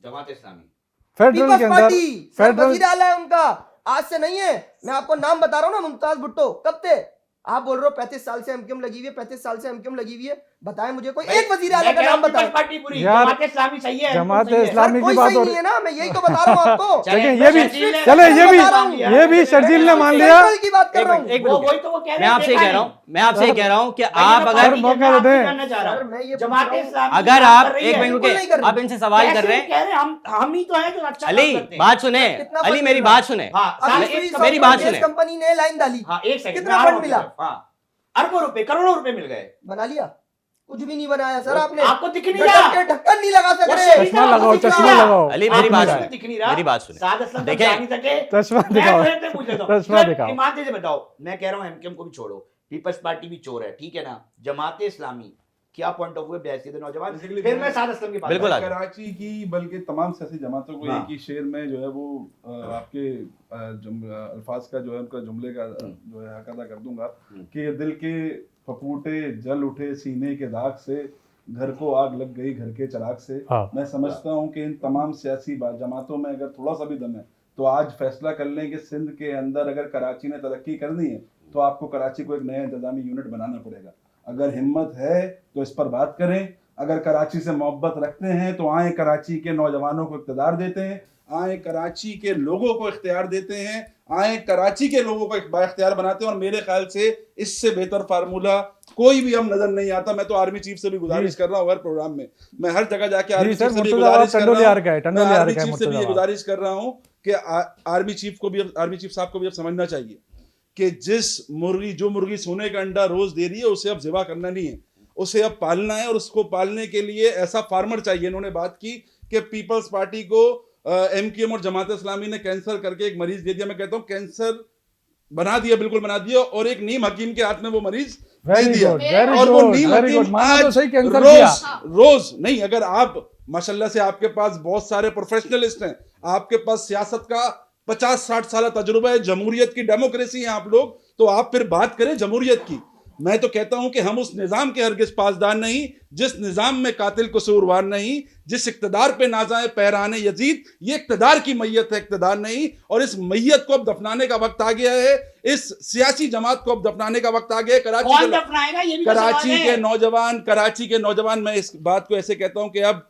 Speaker 1: जमात इस्लामी
Speaker 3: फेडरल
Speaker 4: पीपल्स
Speaker 3: के अंदर
Speaker 4: पार्टी सर
Speaker 3: फेडरल
Speaker 4: वजीर आला है उनका, आज से नहीं है। मैं आपको नाम बता रहा हूँ ना, मुमताज भुट्टो कब थे? आप बोल रहे हो 35 साल से एमक्यूएम लगी हुई है, 35 साल से एमक्यूएम लगी हुई है। बताएं मुझे कोई एक वजीर आला का नाम बताएं।
Speaker 1: पार्टी पूरी
Speaker 3: यार,
Speaker 1: जमात इस्लामी सही है,
Speaker 3: जमात
Speaker 1: सही है।
Speaker 3: इस्लामी
Speaker 4: सर, कोई
Speaker 3: की बात
Speaker 4: सही
Speaker 3: हो
Speaker 4: नहीं
Speaker 3: रही
Speaker 4: है ना, मैं यही तो बता रहा हूँ आपको।
Speaker 3: लेकिन ये भी-
Speaker 1: शर्जील
Speaker 3: चले,
Speaker 1: ने-
Speaker 3: ये भी-
Speaker 1: बता रहा हूँ यार।
Speaker 3: ये भी शर्जील ने मान लिया।
Speaker 4: सेंट्रल की बात कर रहा हूँ।
Speaker 5: एक
Speaker 1: वो
Speaker 5: मिनट,
Speaker 1: वही तो वो कह रहे
Speaker 5: मैं
Speaker 1: हैं,
Speaker 5: आपसे ही
Speaker 1: देखा
Speaker 5: कह रहा
Speaker 1: नहीं।
Speaker 5: हूँ, मैं आपसे ही कह रहा हूँ कि
Speaker 1: भाई,
Speaker 5: आप
Speaker 1: मैं
Speaker 5: अगर
Speaker 1: पार्टी के
Speaker 3: मौका
Speaker 1: नाम
Speaker 3: दें।
Speaker 1: नहीं करना चाह रहा
Speaker 4: सर,
Speaker 1: हूँ।
Speaker 4: मैं ये
Speaker 1: जमात
Speaker 4: पूछ रहा हूँ।
Speaker 1: इस्लामी
Speaker 5: अगर
Speaker 1: काम
Speaker 5: आप
Speaker 1: कर रही
Speaker 5: एक
Speaker 1: है।
Speaker 5: मिनट
Speaker 4: बिल्कुल नहीं कर
Speaker 5: रुके,
Speaker 4: रही।
Speaker 5: आप इनसे सवाल
Speaker 1: ऐसे
Speaker 5: कर रहे
Speaker 1: वो
Speaker 5: हैं।
Speaker 1: कह रहे हैं हम ही तो हैं जो अच्छा
Speaker 5: अली
Speaker 1: काम करते हैं।
Speaker 5: बात सुने,
Speaker 4: कितना
Speaker 5: अली
Speaker 4: फंड
Speaker 5: मेरी
Speaker 4: मिला?
Speaker 5: बात सुने,
Speaker 1: हाँ,
Speaker 4: अभी
Speaker 1: साल
Speaker 4: सुई
Speaker 1: एक
Speaker 5: मेरी
Speaker 4: सॉफ्टवेयर
Speaker 5: बात
Speaker 4: बेस्ड
Speaker 5: सुने।
Speaker 4: कंपनी ने लाइन डाली,
Speaker 1: हाँ, एक सेकंड
Speaker 4: कितना
Speaker 1: मैं आ रहा
Speaker 4: फंड
Speaker 1: हूँ
Speaker 4: मिला?
Speaker 1: आपकी तरफ। हाँ, अरबों रुपए करोड़ों रुपए मिल गए।
Speaker 4: बना लिया? कुछ भी नहीं बनाया सर आपने।
Speaker 1: आपको दिख नहीं
Speaker 4: गटर
Speaker 1: रहा।
Speaker 4: के ढक्कन नहीं लगा
Speaker 1: वो
Speaker 4: सकते।
Speaker 1: शरीफ
Speaker 3: चश्मा
Speaker 1: आपको
Speaker 3: लगाओ,
Speaker 1: दिख नहीं
Speaker 3: चश्मा
Speaker 1: रहा।
Speaker 3: लगाओ।
Speaker 5: अली मेरी
Speaker 1: आपको
Speaker 5: बात
Speaker 1: दिख
Speaker 5: सुने,
Speaker 1: नहीं रहा।
Speaker 5: मेरी बात सुने।
Speaker 1: साद असलम तक
Speaker 5: देखें,
Speaker 1: जा नहीं सके।
Speaker 3: चश्मा
Speaker 1: मैं
Speaker 3: दिखाओ,
Speaker 1: तुम्हें पूछ लेता हूँ।
Speaker 3: चश्मा
Speaker 1: सर,
Speaker 3: दिखाओ।
Speaker 1: ईमान से बताओ, मैं कह रहा हूँ एमकेएम को भी छोड़ो, पीपल्स पार्टी भी चोर है, ठीक है ना? जमात इस्लामी क्या पॉइंट ऑफ व्यू बहसीत नौजवान?
Speaker 2: Basically,
Speaker 1: फिर मैं साद असलम की बात
Speaker 5: बिल्कुल
Speaker 1: करूंगा।
Speaker 5: आ जाओ।
Speaker 2: कराची की बल्कि तमाम सियासी जमातों को
Speaker 1: हाँ।
Speaker 2: एक ही शेर में जो है वो आपके अल्फाज का जो है उनका जुमले का जो है हक अदा कर दूंगा कि दिल के फपूटे जल उठे सीने के दाग से, घर को आग लग गई घर के चिराग से।
Speaker 3: हाँ।
Speaker 2: मैं समझता हूँ कि इन तमाम सियासी जमातों में अगर थोड़ा सा भी दम है तो आज फैसला कर लें कि सिंध के अंदर अगर कराची ने तरक्की करनी है तो आपको कराची को एक नया इंतजामी यूनिट बनाना पड़ेगा। अगर हिम्मत है तो इस पर बात करें, अगर कराची से मोहब्बत रखते हैं तो आए कराची के नौजवानों को इख्तियार देते हैं, आए कराची के लोगों को इख्तियार देते हैं, आए कराची के लोगों को बाइख्तियार बनाते हैं। और मेरे ख्याल से इससे बेहतर फार्मूला कोई भी हम नजर नहीं आता। मैं तो आर्मी चीफ से भी गुजारिश कर रहा हूँ हर प्रोग्राम में, मैं हर जगह जाके आर्मी
Speaker 3: सर,
Speaker 2: चीफ से भी
Speaker 3: मुर्तजा
Speaker 2: गुजारिश कर रहा
Speaker 3: टंडोलियार
Speaker 2: हूँ,
Speaker 3: का है,
Speaker 2: मैं
Speaker 3: टंडोलियार
Speaker 2: आर्मी
Speaker 3: का है
Speaker 2: चीफ से भी ये
Speaker 3: मुर्तजा।
Speaker 2: गुजारिश कर रहा हूँ कि आर्मी चीफ को भी, आर्मी चीफ साहब को भी अब समझना चाहिए कि जो मुर्गी सोने का अंडा रोज दे रही है उसे अब ज़िबा करना नहीं है, उसे अब पालना है, और उसको पालने के लिए ऐसा फार्मर चाहिए। इन्होंने बात की कि पीपल्स पार्टी को एमक्यूएम और जमात इस्लामी ने कैंसर करके एक मरीज दे दिया। मैं कहता हूं कैंसर बना दिया, बिल्कुल बना दिया, और एक नीम हकीम के हाथ में वो मरीज दे
Speaker 3: वेरी
Speaker 2: दिया।
Speaker 3: गुड, वेरी
Speaker 2: और वो
Speaker 3: गुड,
Speaker 2: नीम
Speaker 3: वेरी गुड,
Speaker 2: हकीम
Speaker 3: माना तो
Speaker 2: आज
Speaker 3: सही कैंसर किया।
Speaker 2: रोज नहीं, अगर आप माशाल्लाह से आपके पास बहुत सारे प्रोफेशनलिस्ट हैं, आपके पास सियासत का 50-60 साल तजुर्बा है, जमहूरियत की डेमोक्रेसी है आप लोग, तो आप फिर बात करें जमहूरियत की। मैं तो कहता हूं कि हम उस निजाम के हरगिज पासदार नहीं जिस निजाम में कातिल कसूरवार नहीं, जिस इक्तदार पे नाजाए पहराने यजीद, ये इक्तदार की मैयत है, इक्तदार नहीं। और इस मैयत को अब दफनाने का वक्त आ गया है, इस सियासी जमात को अब दफनाने का वक्त आ गया है।
Speaker 1: कौन दफनाएगा ये भी तो सवाल
Speaker 2: कराची
Speaker 1: है।
Speaker 2: कराची के नौजवान, मैं इस बात को ऐसे कहता हूं कि अब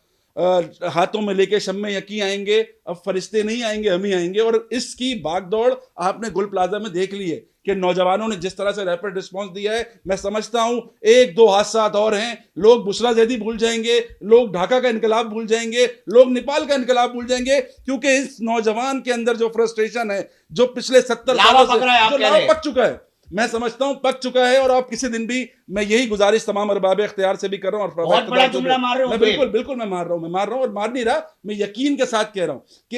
Speaker 2: हाथों में लेके शम्मे यकी आएंगे, अब फरिश्ते नहीं आएंगे, हम ही आएंगे। और इसकी भागदौड़ आपने गुल प्लाजा में देख ली है कि नौजवानों ने जिस तरह से रैपिड रिस्पांस दिया है। मैं समझता हूं 1-2 हादसा और हैं, लोग बुशरा जैदी भूल जाएंगे, लोग ढाका का इनकलाब भूल जाएंगे, लोग नेपाल का इनकलाब भूल जाएंगे, क्योंकि इस नौजवान के अंदर जो फ्रस्ट्रेशन है, जो पिछले 70 सालों से जो लावा पक चुका है, मैं समझता हूं पक चुका है। और आप किसी दिन भी, मैं यही गुजारिश तमाम अरबाब इख्तियार से भी कर रहा हूं, और
Speaker 1: बहुत बड़ा जुमला मार रहे हो।
Speaker 2: बिल्कुल मैं मार रहा हूं और मार नहीं रहा, मैं यकीन के साथ कह रहा हूं कि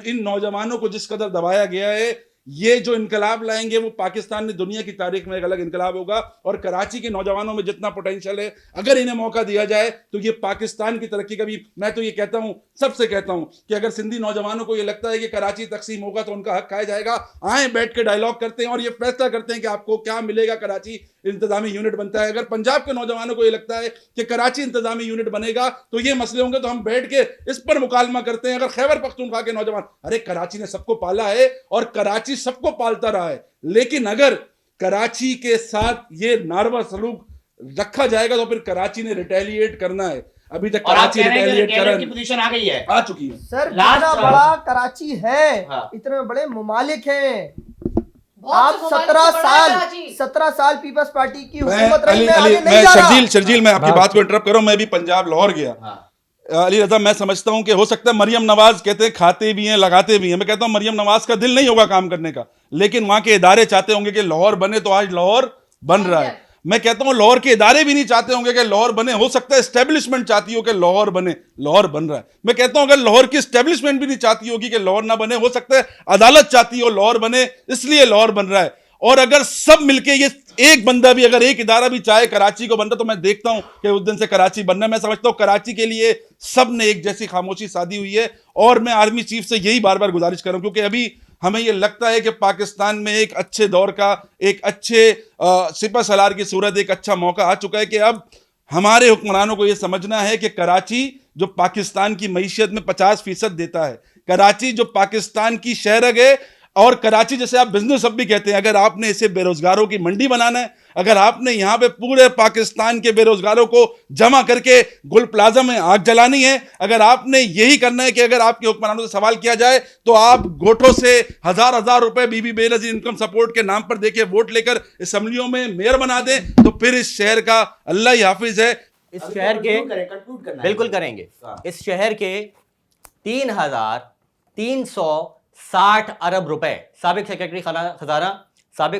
Speaker 2: इन नौजवानों को जिस कदर दबाया गया है, ये जो इनकलाब लाएंगे वो पाकिस्तान में दुनिया की तारीख में एक अलग इनकलाब होगा। और कराची के नौजवानों में जितना पोटेंशियल है, अगर इन्हें मौका दिया जाए तो ये पाकिस्तान की तरक्की का भी, मैं तो ये कहता हूं, सबसे कहता हूं कि अगर सिंधी नौजवानों को ये लगता है कि कराची तकसीम होगा तो उनका हक खाया जाएगा, आए बैठ के डायलॉग करते हैं और ये फैसला करते हैं कि आपको क्या मिलेगा। कराची इंतजामी यूनिट बनता है। अगर पंजाब के नौजवानों को ये लगता है कि कराची इंतजामी यूनिट बनेगा तो ये मसले होंगे, तो हम बैठ के इस पर मुकालमा करते हैं। अगर खैबर पख्तूनख्वा के नौजवान, अरे कराची ने सबको पाला है और कराची सबको पालता रहा है, लेकिन अगर कराची के साथ ये नारवा सलूक रखा जाएगा तो फिर कराची ने रिटेलिएट करना है। अभी तक कराची रिटेलिएट की
Speaker 1: पोजीशन आ गई है,
Speaker 2: आ चुकी है।
Speaker 4: सर इतना बड़ा कराची है,
Speaker 1: हाँ।
Speaker 4: इतने बड़े ममालिक हैं,
Speaker 7: बहुत
Speaker 4: आप
Speaker 7: से ममालिक से बड़ा है कराची।
Speaker 4: 17 साल पीपल्स पार्टी की
Speaker 2: मैं
Speaker 4: हुकूमत रही, मैं
Speaker 2: अली
Speaker 4: आगे नहीं जा रहा।
Speaker 2: शर्जील मैं आपकी बात को इंटरप्ट कर रहा हूं। मैं भी पंजाब लाहौर गया। अली रजा, मैं समझता हूं कि हो सकता है मरियम नवाज कहते हैं खाते भी हैं लगाते भी हैं, मैं कहता हूं मरियम नवाज का दिल नहीं होगा काम करने का, लेकिन वहां के इदारे चाहते होंगे कि लाहौर बने, तो आज लाहौर बन रहा है। मैं कहता हूं लाहौर के इदारे भी नहीं चाहते होंगे कि लाहौर बने, हो सकता है एस्टेब्लिशमेंट चाहती हो कि लाहौर बने, लाहौर बन रहा है। मैं कहता हूं अगर लाहौर की एस्टेब्लिशमेंट भी नहीं चाहती होगी कि लाहौर ना बने, हो सकता है अदालत चाहती हो लाहौर बने, इसलिए लाहौर बन रहा है। और अगर सब मिलके, ये एक बंदा भी, अगर एक इदारा भी चाहे कराची को बनता, तो मैं देखता हूं कि उस दिन से कराची बनना है। मैं समझता हूं कराची के लिए सब ने एक जैसी खामोशी साधी हुई है। और मैं आर्मी चीफ से यही बार बार गुजारिश कर रहा हूं, क्योंकि अभी हमें ये लगता है कि पाकिस्तान में एक अच्छे दौर का, एक अच्छे सिपह सलार की सूरत, एक अच्छा मौका आ चुका है कि अब हमारे हुक्मरानों को यह समझना है कि कराची जो पाकिस्तान की मईशत में 50% देता है, कराची जो पाकिस्तान की शहरग है, और कराची जैसे आप बिजनेस अब भी कहते हैं, अगर आपने इसे बेरोजगारों की मंडी बनाना है, अगर आपने यहां पे पूरे पाकिस्तान के बेरोजगारों को जमा करके गुल प्लाजा में आग जलानी है, अगर आपने यही करना है कि अगर आपके हुक्मरानों से सवाल किया जाए तो आप गोठों से हजार रुपए बीबी बेनजीर इनकम सपोर्ट के नाम पर देके वोट लेकर असम्बलियों में मेयर बना दें, तो फिर इस शहर का अल्लाह ही हाफिज है।
Speaker 5: इस शहर के बिल्कुल
Speaker 1: हाँ।
Speaker 5: करेंगे, इस शहर के 3,360 अरब रुपए साबिक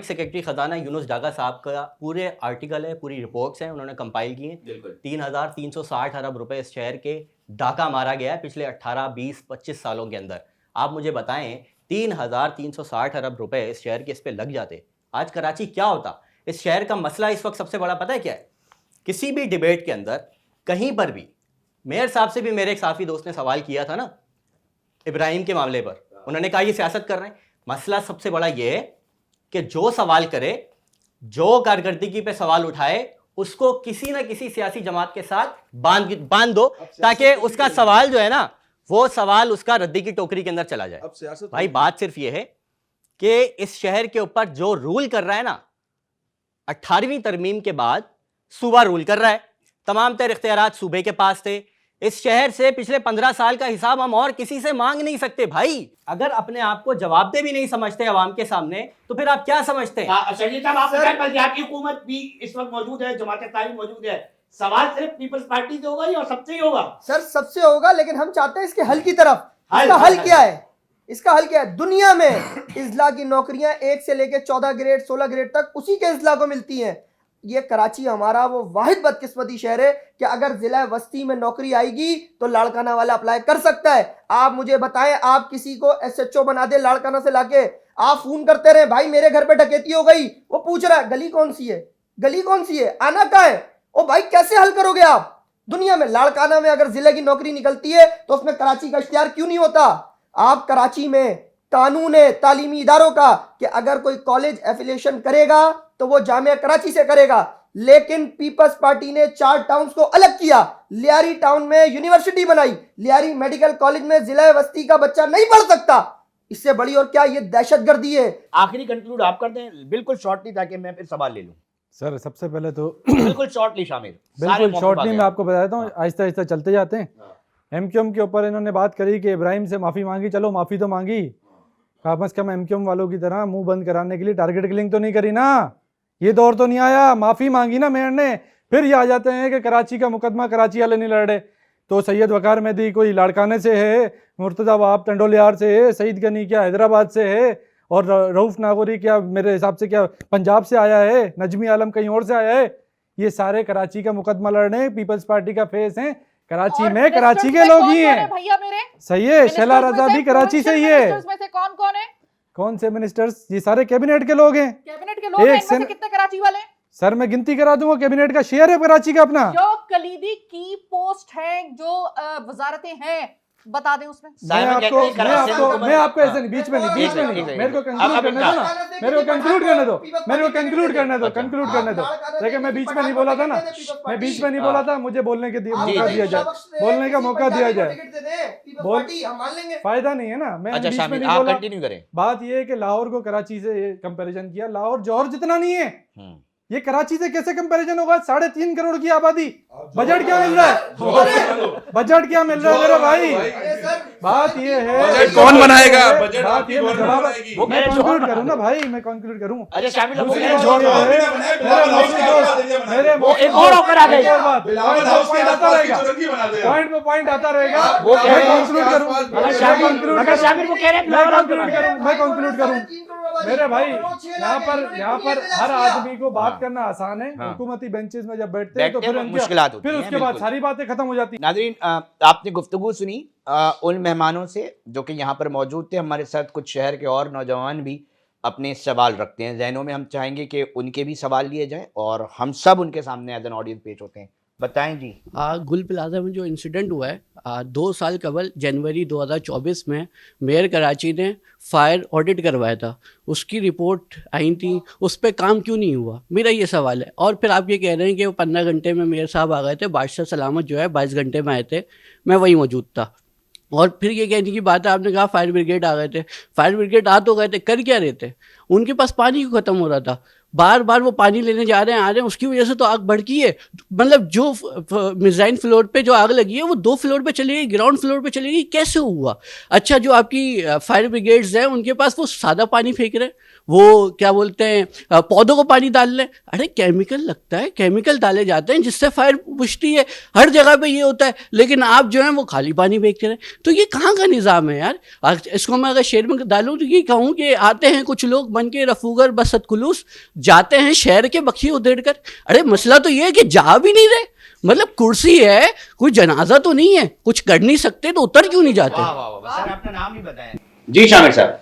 Speaker 5: सेक्रेटरी खजाना यूनुस डागा साहब का पूरे आर्टिकल है, पूरी रिपोर्ट्स हैं, उन्होंने कंपाइल की हैं। 3,360 अरब रुपए इस शहर के डाका मारा गया है पिछले 18, 20, 25 सालों के अंदर। आप मुझे बताएं 3,360 अरब रुपए इस शहर के इस पे लग जाते, आज कराची क्या होता? इस शहर का मसला इस वक्त सबसे बड़ा पता है क्या है? किसी भी डिबेट के अंदर कहीं पर भी, मेयर साहब से भी मेरे एक साथी दोस्त ने सवाल किया था ना इब्राहिम के मामले पर, उन्होंने कहा ये सियासत कर रहे हैं। मसला सबसे बड़ा ये है कि जो सवाल करे, जो कारकर्दगी पे सवाल उठाए, उसको किसी ना किसी सियासी जमात के साथ बांध दो, ताकि उसका सवाल जो है ना, वो सवाल उसका रद्दी की टोकरी के अंदर चला जाए। भाई बात सिर्फ ये है कि इस शहर के ऊपर जो रूल कर रहा है ना, 18वीं तरमीम के बाद सूबा रूल कर रहा है, तमाम तर इख्तियारात सूबे के पास थे। इस शहर से पिछले 15 साल का हिसाब हम और किसी से मांग नहीं सकते भाई। अगर अपने आप को जवाबदेह भी नहीं समझते अवाम के सामने, तो फिर आप क्या समझते हैं?
Speaker 1: पंजाब की हुकूमत भी इस वक्त मौजूद है, जमात इस्लामी मौजूद है, सवाल सिर्फ पीपल्स पार्टी से होगा या सबसे ही होगा?
Speaker 4: सर सबसे होगा, लेकिन हम चाहते हैं इसके हल की तरफ। इसका हल क्या है? इसका हल क्या है? दुनिया में इजला की नौकरियां 1 से लेकर 14 ग्रेड 16 ग्रेड तक उसी के इजला को मिलती हैं। ये कराची हमारा वो वाहिद बदकिस्मती शहर है कि अगर जिला वस्ती में नौकरी आएगी तो लाड़काना वाला अप्लाई कर सकता है। आप मुझे बताएं, आप किसी को SHO बना दे लाड़काना से लाके, आप फोन करते रहे भाई मेरे घर पे डकैती हो गई, वो पूछ रहा है गली कौन सी है, गली कौन सी है, आना कहाँ है? ओ भाई कैसे हल करोगे आप? दुनिया में लाड़काना में अगर जिले की नौकरी निकलती है तो उसमें कराची का इख्तियार क्यों नहीं होता? आप कराची में कानून है तालीमी इदारों का कि अगर कोई कॉलेज एफिलिएशन करेगा तो वो जामिया कराची से करेगा, लेकिन पीपल्स पार्टी ने 4 टाउन्स को अलग किया। लियारी टाउन में यूनिवर्सिटी बनाई, लियारी मेडिकल कॉलेज में जिला वस्ती का बच्चा नहीं पढ़ सकता। इससे बड़ी और क्या ये दहशतगर्दी है?
Speaker 1: आखिरी कंक्लूड आप कर दें बिल्कुल शॉर्टली, ताकि मैं फिर सवाल ले लूं।
Speaker 3: सर सबसे पहले तो
Speaker 1: बिल्कुल शॉर्टली शामिर,
Speaker 3: बिल्कुल शॉर्टली मैं आपको बताता हूँ, आहिस्ता आहिस्ता चलते जाते हैं। MQM के ऊपर इन्होंने बात करी कि इब्राहिम से माफ़ी मांगी, चलो माफ़ी तो मांगी, कम से कम MQM वालों की तरह मुंह बंद कराने के लिए टारगेट किलिंग तो नहीं करी ना, ये दौर तो नहीं आया। माफ़ी मांगी ना मेयर ने, फिर ये आ जाते हैं कि कराची का मुकदमा कराची वाले नहीं लड़ रहे। तो सैयद वकार मेहदी कोई लाड़काने से है, मुर्तज़ा वहाब टंडोलियार से है, सईद गनी क्या हैदराबाद से है, और रऊफ नागौरी क्या मेरे हिसाब से क्या पंजाब से आया है, नजमी आलम कहीं और से आया है। ये सारे कराची का मुकदमा लड़ रहे हैं, पीपल्स पार्टी का फेस हैं कराची में, कराची के लोग ही हैं
Speaker 7: भैया मेरे।
Speaker 3: सही है, शैला रजा भी कराची से ही है।
Speaker 7: में से कौन कौन है?
Speaker 3: कौन से मिनिस्टर्स? ये सारे कैबिनेट के लोग हैं।
Speaker 7: कैबिनेट के लोग हैं, इनमें से कितने कराची वाले?
Speaker 3: सर मैं गिनती करा दूंगा, कैबिनेट का शेयर है कराची का अपना।
Speaker 7: जो कलीदी की पोस्ट है, जो वजारतें हैं, बता दें उसमें।
Speaker 3: मैं आपको ऐसे नहीं बीच में नहीं, मेरे को कंक्लूड करने दो ना, मेरे को कंक्लूड करने दो, कंक्लूड करने दो। देखिए मैं बीच में नहीं बोला था ना, मैं बीच में नहीं बोला था, मुझे बोलने के मौका दिया जाए, बोलने का मौका दिया जाए। फायदा नहीं है ना, मैं बीच में नहीं बोला।
Speaker 1: कंटिन्यू करें।
Speaker 3: बात ये है कि लाहौर को कराची से कंपैरिजन किया, लाहौर जौहर जितना नहीं है, ये कराची से कैसे कंपैरिजन होगा? 3.5 करोड़ की आबादी, बजट क्या मिल रहा है? बजट क्या मिल रहा है मेरे भाई? बात ये है
Speaker 2: बजट कौन बनाएगा? बजट आपकी गवर्नमेंट बनाएगी।
Speaker 3: मैं कंक्लूड करूं ना भाई, मैं कंक्लूड करूं।
Speaker 1: अच्छा शामिल हो
Speaker 3: दूसरी
Speaker 1: गए।
Speaker 3: बात ये है, मेरे
Speaker 1: वो एक और होकर आ गए।
Speaker 2: बिलावल हाउस के आसपास की चुरंगी बना दे।
Speaker 3: पॉइंट पे पॉइंट आता रहेगा।
Speaker 1: वो कह रहे हैं
Speaker 3: मैं कंक्लूड करूं,
Speaker 1: मगर शामिर वो कह रहे हैं
Speaker 3: मैं कंक्लूड करूं। मेरे भाई यहाँ पर हर आदमी को बात करना आसान है,
Speaker 1: हाँ।
Speaker 3: हुकूमती बेंचेस में जब बैठते हैं तो फिर
Speaker 1: मुश्किलात होती
Speaker 3: फिर
Speaker 1: हैं,
Speaker 3: उसके बाद
Speaker 1: बिल्कुल।
Speaker 3: सारी बातें खत्म हो जाती हैं।
Speaker 1: नाज़रीन, आपने गुफ्तगू सुनी उन मेहमानों से जो कि यहाँ पर मौजूद थे। हमारे साथ कुछ शहर के और नौजवान भी अपने सवाल रखते हैं जहनों में, हम चाहेंगे कि उनके भी सवाल लिए जाएं और हम सब उनके सामने एज एन ऑडियंस पेश होते हैं। बताएं जी।
Speaker 6: गुल प्लाजा में जो इंसिडेंट हुआ है 2 साल कबल जनवरी 2024 में मेयर कराची ने फायर ऑडिट करवाया था, उसकी रिपोर्ट आई थी, उस पर काम क्यों नहीं हुआ? मेरा ये सवाल है। और फिर आप ये कह रहे हैं कि वो 15 घंटे में मेयर साहब आ गए थे, बादशाह सलामत जो है 22 घंटे में आए थे, मैं वहीं मौजूद था। और फिर ये कहने की बात है, आपने कहा फायर ब्रिगेड आ गए थे, फायर ब्रिगेड आ तो गए थे, कर क्या रहे थे? उनके पास पानी क्यों ख़त्म हो रहा था? बार बार वो पानी लेने जा रहे हैं, आ रहे हैं, उसकी वजह से तो आग भड़की है। मतलब जो मिज़ाइन फ्लोर पे जो आग लगी है वो 2 फ्लोर पे चली गई, ग्राउंड फ्लोर पे चली गई, कैसे हुआ? अच्छा, जो आपकी फायर ब्रिगेड्स हैं उनके पास वो सादा पानी फेंक रहे हैं, वो क्या बोलते हैं पौधों को पानी डाल रहे हैं। अरे केमिकल लगता है, केमिकल डाले जाते हैं जिससे फायर बुझती है, हर जगह पे ये होता है, लेकिन आप जो है वो खाली पानी फेंकते रहे। तो ये कहाँ का निज़ाम है यार? इसको मैं अगर शेर में डालूँ तो ये कहूँ कि आते हैं कुछ लोग बन के रफूगर बसतकुलूस, जाते हैं शहर के बखिए उधेड़ कर। अरे मसला तो ये है कि जा भी नहीं रहे, मतलब कुर्सी है, कोई जनाजा तो नहीं है, कुछ कर नहीं सकते तो उतर क्यों नहीं जाते?
Speaker 1: सर अपना नाम ही बताएं। जी शामिर साहब।